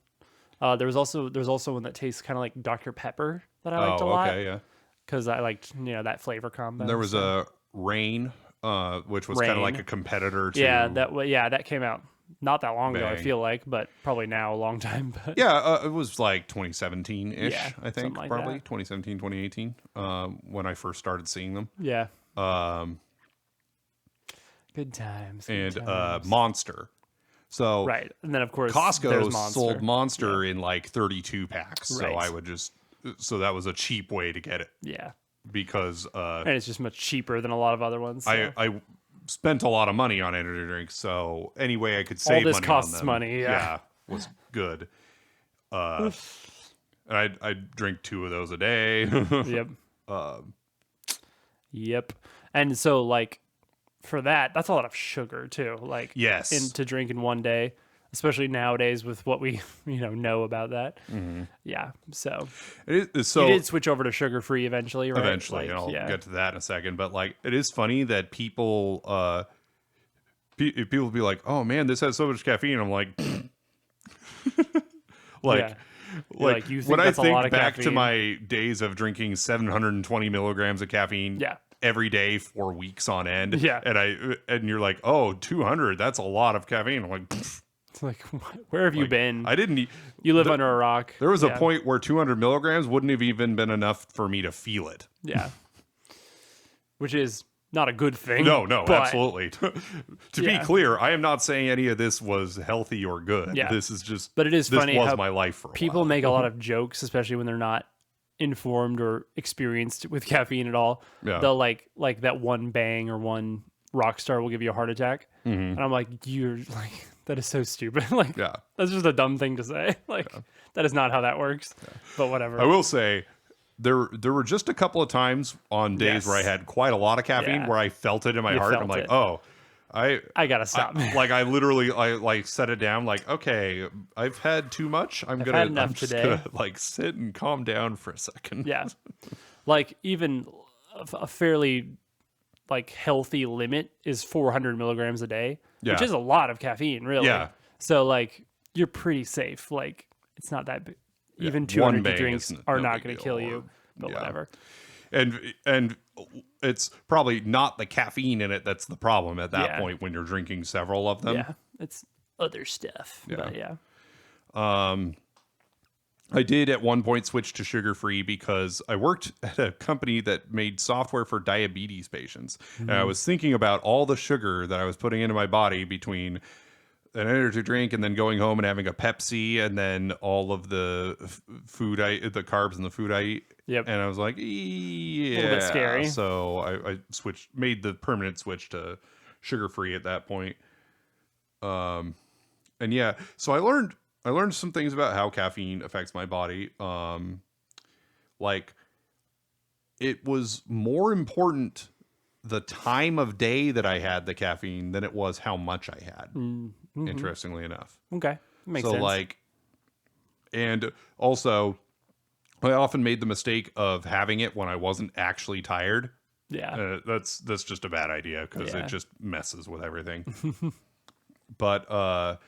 There's also one that tastes kind of like Dr. Pepper that I liked a Oh, lot. okay, yeah. Because I liked, that flavor combo. There was a Rain, which was kind of Rain. like a competitor to that came out not that long ago, I Bang. feel like, but probably now a long time. But Yeah, it was like 2017-ish, Yeah, I think, something like probably that. 2017, 2018, when I first started seeing them. yeah, Um, good times. and Good times. Monster. So Right, and then of course Costco there's Monster. sold Monster in like 32 packs. So Right. I would so that was a cheap way to get it Yeah, because and it's just much cheaper than a lot of other ones. So. I spent a lot of money on energy drinks. So any way I could save this money costs on them, money, yeah. was good. And I'd drink 2 of those a day. Yep. Yep. And so like for that's a lot of sugar too. Like Yes. to drink in one day, especially nowadays with what we know about that. Yeah. So It is, so you did switch over to sugar free eventually, right? eventually, and I'll get to that in a second. But like, it is funny that people people be like, "Oh man, this has so much caffeine." I'm like, like Yeah. Like you think when I that's a lot think of back to caffeine. my days of drinking 720 milligrams of caffeine Yeah. every day for weeks on end, Yeah. and you're like, oh, 200, that's a lot of caffeine. I'm like, It's like, where have you like been? I didn't. You live the- under a rock. There was a Yeah. point where 200 milligrams wouldn't have even been enough for me to feel it. Yeah. Which is not a good thing. No, but absolutely. To be Yeah. clear, I am not saying any of this was healthy or good. Yeah. This is just. But it is this funny was how my life for a people while. make a lot of jokes, especially when they're not informed or experienced with caffeine at all. Yeah. They'll like that one bang or one rock star will give you a heart attack. And I'm like, you're like, that is so stupid. Like, Yeah. that's just a dumb thing to say. Like, that is not how that works. But whatever. I will say there were just a couple of times on days Yes. where I had quite a lot of caffeine Yeah. where I felt it in my You heart. I'm felt like, it. oh, I gotta stop. like I literally like set it down like, okay, I've had too much. I'm had enough I'm just today. gonna like sit and calm down for a second. Yeah. Like even a fairly like healthy limit is 400 milligrams a day, which Yeah. is a lot of caffeine, really. Yeah. So like you're pretty safe. Like it's not that big. Even One 200 bang drinks is are no not big going to deal, kill you, or- but yeah. whatever. And it's probably not the caffeine in it that's the problem at that Yeah. point when you're drinking several of them. Yeah. It's other stuff. Yeah. But yeah. I did at one point switch to sugar free because I worked at a company that made software for diabetes patients. And I was thinking about all the sugar that I was putting into my body between an energy drink and then going home and having a Pepsi and then all of the food the carbs and the food I eat. Yep. And I was like, yeah. little bit scary. So I made the permanent switch to sugar free at that point. And yeah, so I learned some things about how caffeine affects my body. Like it was more important the time of day that I had the caffeine than it was how much I had. Interestingly enough. Okay. Makes So sense. like, and also I often made the mistake of having it when I wasn't actually tired. yeah. That's just a bad idea because Yeah. it just messes with everything. But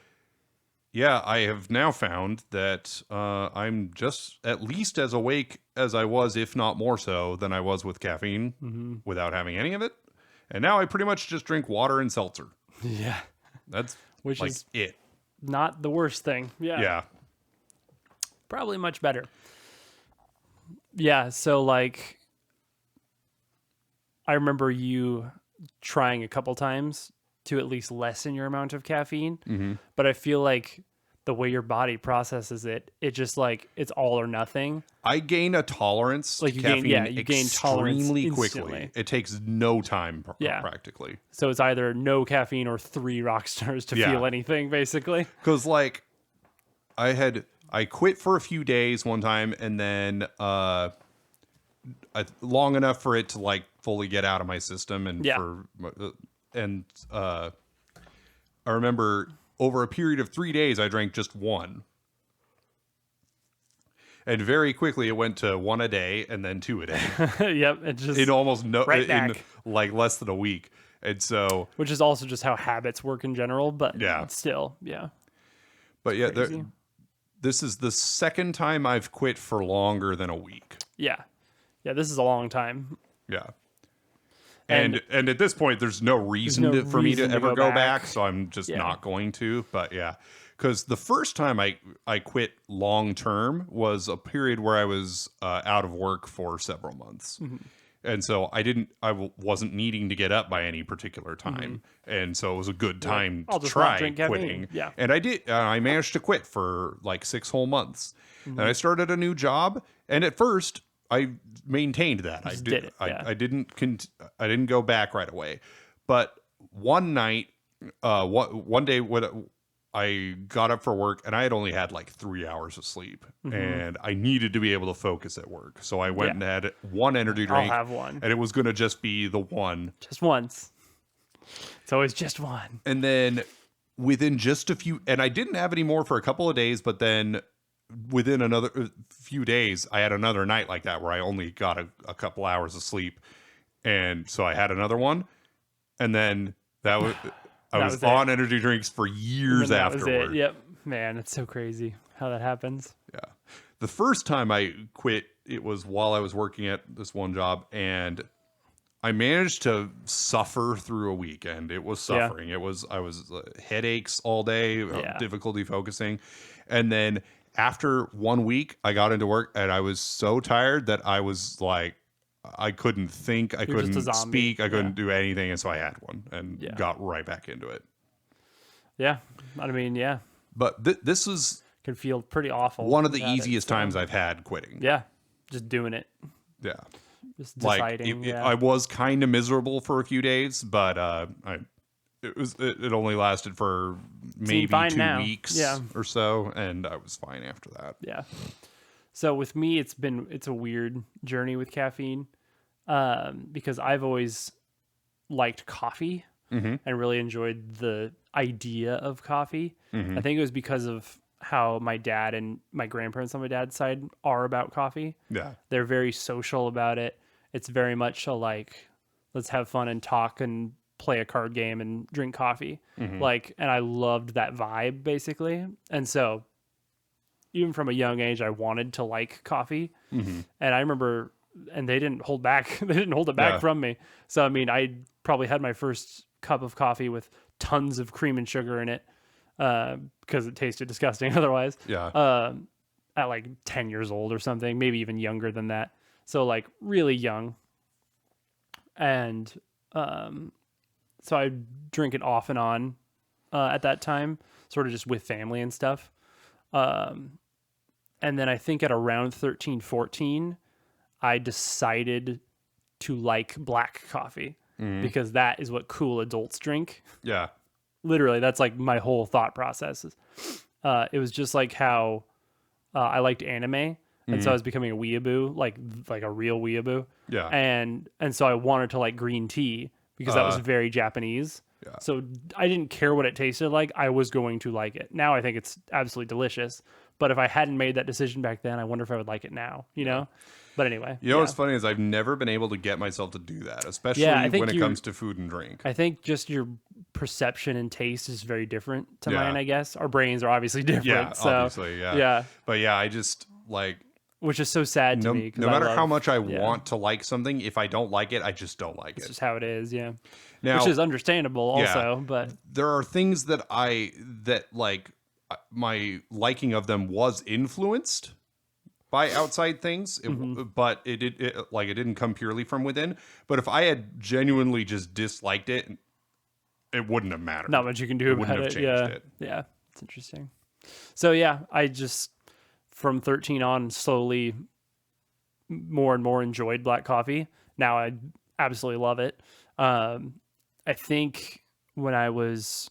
yeah, I have now found that I'm just at least as awake as I was, if not more so, than I was with caffeine without having any of it. And now I pretty much just drink water and seltzer. Yeah. That's Which like is it. not the worst thing. Yeah. Yeah. Probably much better. Yeah, so like I remember you trying a couple times to at least lessen your amount of caffeine, but I feel like the way your body processes it, it just like it's all or nothing. I gain a tolerance Like to you gain- caffeine yeah, you gain tolerance extremely instantly. quickly. It takes no time Yeah. practically. So it's either no caffeine or 3 rock stars to Yeah. feel anything, basically. Because like I quit for a few days one time and then long enough for it to like fully get out of my system and Yeah. I remember over a period of 3 days I drank just one. And very quickly it went to 1 a day and then 2 a day. Yep, it just in almost no Right in back. like less than a week. And so which is also just how habits work in general, but Yeah. still, yeah. but yeah, Crazy. this is the second time I've quit for longer than a week. Yeah. Yeah, this is a long time. Yeah. And at this point, there's no reason no for me to reason to ever go go back. back, so I'm just Yeah. not going to. But yeah, because the first time I quit long term was a period where I was out of work for several months, and so wasn't needing to get up by any particular time, and so it was a good time I'll to just not try drink caffeine. quitting. Yeah. And I did. I managed to quit for like 6 whole months, and I started a new job. And at first, I maintained that. I did it, yeah. I didn't go back right away. But one night, one day when I got up for work and I had only had like 3 hours of sleep and I needed to be able to focus at work. So I went and had one energy drink. I'll have one. And it was going to just be the one. Just once. It's always just one. And then within just a few, and I didn't have any more for a couple of days, but then within another few days, I had another night like that where I only got a couple hours of sleep. And so I had another one. And then I was was on energy drinks for years And that was afterward. it. Yep. Man, it's so crazy how that happens. Yeah. The first time I quit, it was while I was working at this one job, and I managed to suffer through a weekend. It was Yeah. suffering. I was headaches all day, Yeah. difficulty focusing. And then after 1 week, I got into work and I was so tired that I was like, I couldn't think, I You're just a couldn't zombie. speak, I couldn't do anything. And so I had one and Yeah. got right back into it. Yeah. I mean, yeah. But this was Can feel pretty awful. one of the without it, easiest so- times I've had quitting. Yeah. Just doing it. Yeah. Just Like deciding. Yeah. I was kind of miserable for a few days, but it only lasted for maybe fine 2 now. weeks Yeah. or so, and I was fine after that. Yeah. So with me, it's a weird journey with caffeine, because I've always liked coffee and really enjoyed the idea of coffee. I think it was because of how my dad and my grandparents on my dad's side are about coffee. Yeah. They're very social about it. It's very much a like, let's have fun and talk and play a card game and drink coffee. Like, and I loved that vibe basically. And so even from a young age, I wanted to like coffee. And I remember, and they didn't hold back. They didn't hold it back Yeah. from me. So, I mean, I probably had my first cup of coffee with tons of cream and sugar in it, because it tasted disgusting otherwise. Yeah. At like 10 years old or something, maybe even younger than that. So like really young. And so I drink it off and on at that time, sort of just with family and stuff. And then I think at around 13, 14, I decided to like black coffee because that is what cool adults drink. Yeah. Literally, that's like my whole thought process. It was just like how I liked anime, and so I was becoming a weeaboo, like a real weeaboo. Yeah. And so I wanted to like green tea because that was very Japanese. Yeah. So I didn't care what it tasted like. I was going to like it. Now I think it's absolutely delicious. But if I hadn't made that decision back then, I wonder if I would like it now, you know? But anyway. You know what's funny is I've never been able to get myself to do that, especially I think when it comes to food and drink. I think just your perception and taste is very different to Yeah. mine, I guess. Our brains are obviously different. Yeah, so, obviously, yeah. Yeah. But yeah, I just like Which is so sad to no, me. 'Cause no I matter love- how much I yeah. want to like something, if I don't like it, I just don't like It's it. just how it is, yeah. Now, Which is understandable also, but there are things that my liking of them was influenced by outside things, but it didn't come purely from within. But if I had genuinely just disliked it, it wouldn't have mattered. not much you can do wouldn't about have it. changed Yeah. it. Yeah. It's interesting. So yeah, I just from 13 on slowly more and more enjoyed black coffee. Now I absolutely love it. I think when I was,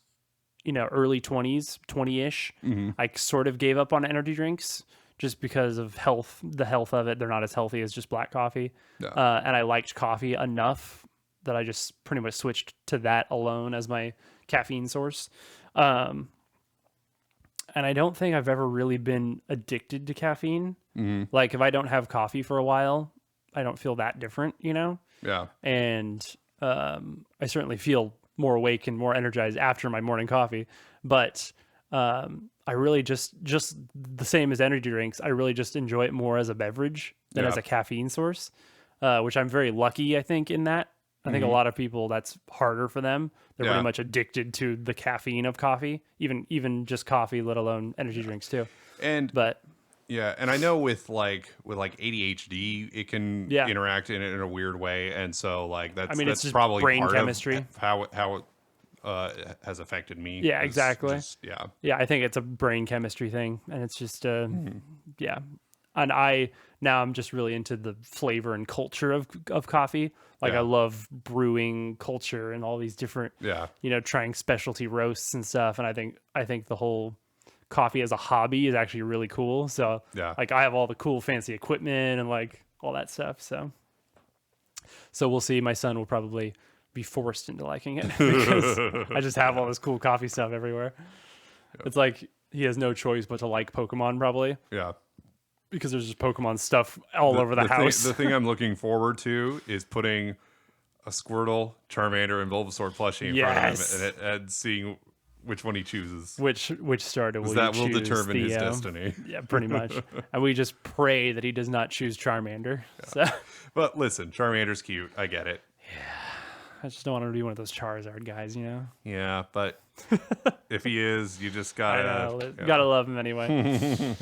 early 20s, 20-ish, I sort of gave up on energy drinks just because of the health of it. They're not as healthy as just black coffee. Yeah. And I liked coffee enough that I just pretty much switched to that alone as my caffeine source. And I don't think I've ever really been addicted to caffeine. Like if I don't have coffee for a while, I don't feel that different, Yeah. And I certainly feel more awake and more energized after my morning coffee. But I really just the same as energy drinks, I really just enjoy it more as a beverage than Yeah. as a caffeine source, which I'm very lucky, I think, in that. I think a lot of people, that's harder for them. They're Yeah. pretty much addicted to the caffeine of coffee, even just coffee, let alone energy drinks too. And But yeah, and I know with ADHD, it can Yeah. interact in a weird way, and so that's it's just probably brain part chemistry. of how it has affected me. Yeah, is exactly. Yeah. yeah, I think it's a brain chemistry thing, and it's just yeah. And now I'm just really into the flavor and culture of coffee. Like Yeah. I love brewing culture and all these different Yeah. trying specialty roasts and stuff. And I think the whole coffee as a hobby is actually really cool. So Yeah. like I have all the cool fancy equipment and like all that stuff. So we'll see. My son will probably be forced into liking it because I just have all this cool coffee stuff everywhere. It's like he has no choice but to like Pokemon probably Yeah. because there's just Pokemon stuff all over the house. The thing I'm looking forward to is putting a Squirtle, Charmander, and Bulbasaur plushie in front of Yes. him and seeing which one he chooses. Which starter will That you will choose, determine his Theo? destiny. Yeah, pretty much. And we just pray that he does not choose Charmander. So But listen, Charmander's cute. I get it. I just don't want him to be one of those Charizard guys, you know? Yeah, but if he is, you just gotta. I know. Yeah. Gotta love him anyway.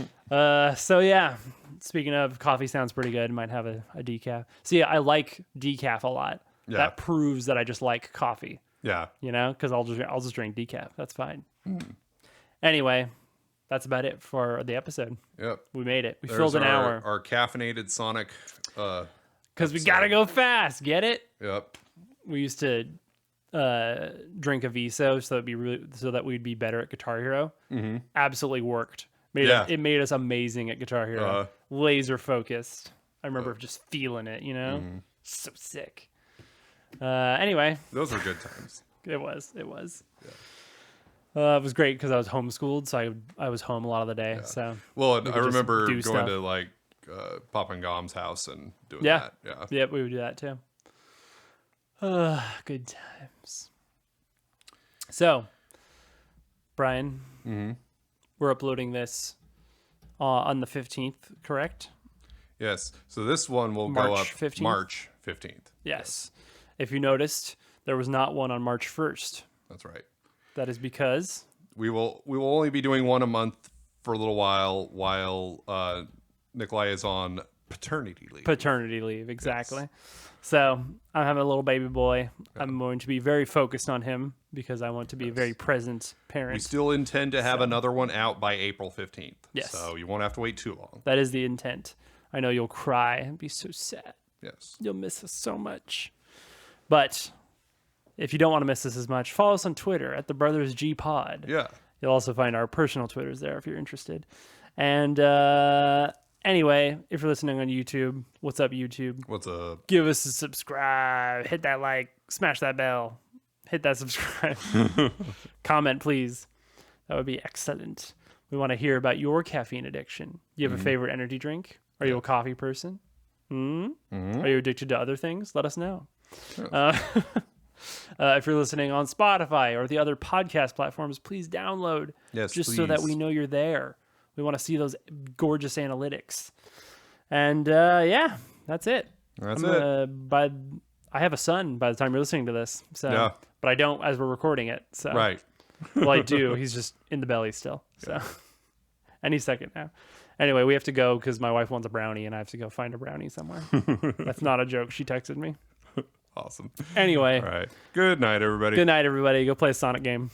So yeah, speaking of, coffee sounds pretty good. Might have a decaf. See, I like decaf a lot. Yeah. That proves that I just like coffee, Yeah. you know? Because I'll just drink decaf. That's fine. Anyway, that's about it for the episode. Yep. We made it. We There's filled an our, hour. Our caffeinated Sonic. Because we gotta go fast. Get it? Yep. We used to drink a Viso so that we'd be better at Guitar Hero. Mm-hmm. Absolutely worked. It made us amazing at Guitar Hero. Laser focused. I remember just feeling it. You know, so sick. Anyway, Those were good times. It was. It was great because I was homeschooled, so I was home a lot of the day. So Well, we I could just remember do going stuff. to like Pop and Gom's house and doing Yeah. that. Yeah. Yep, we would do that too. Good times. So, Brian, we're uploading this on the 15th, correct? Yes. So this one will March go up 15th? March 15th. Yes. If you noticed, there was not one on March 1st. That's right. That is because We will only be doing one a month for a little while Nikolai is on paternity leave. paternity leave, exactly. So I'm having a little baby boy. I'm going to be very focused on him because I want to be a very present parent. We still intend to have another one out by April 15th. Yes. So you won't have to wait too long. That is the intent. I know you'll cry and be so sad. Yes. You'll miss us so much. But if you don't want to miss us as much, follow us on Twitter at the Brothers G Pod. Yeah. You'll also find our personal Twitters there if you're interested. And anyway, if you're listening on YouTube, what's up, YouTube? What's up? Give us a subscribe. Hit that like. Smash that bell. Hit that subscribe. Comment, please. That would be excellent. We want to hear about your caffeine addiction. You have a favorite energy drink? Are you a coffee person? Are you addicted to other things? Let us know. If you're listening on Spotify or the other podcast platforms, please download. Yes, just so that please. we know you're there. We want to see those gorgeous analytics. And yeah, that's it. That's it. I have a son by the time you're listening to this. So, Yeah. but I don't as we're recording it. So, Right. well, I do. He's just in the belly still. So, any second now. Anyway, we have to go because my wife wants a brownie, and I have to go find a brownie somewhere. That's not a joke. She texted me. Awesome. Anyway, All right. Good night, everybody. good night, everybody. Go play a Sonic game.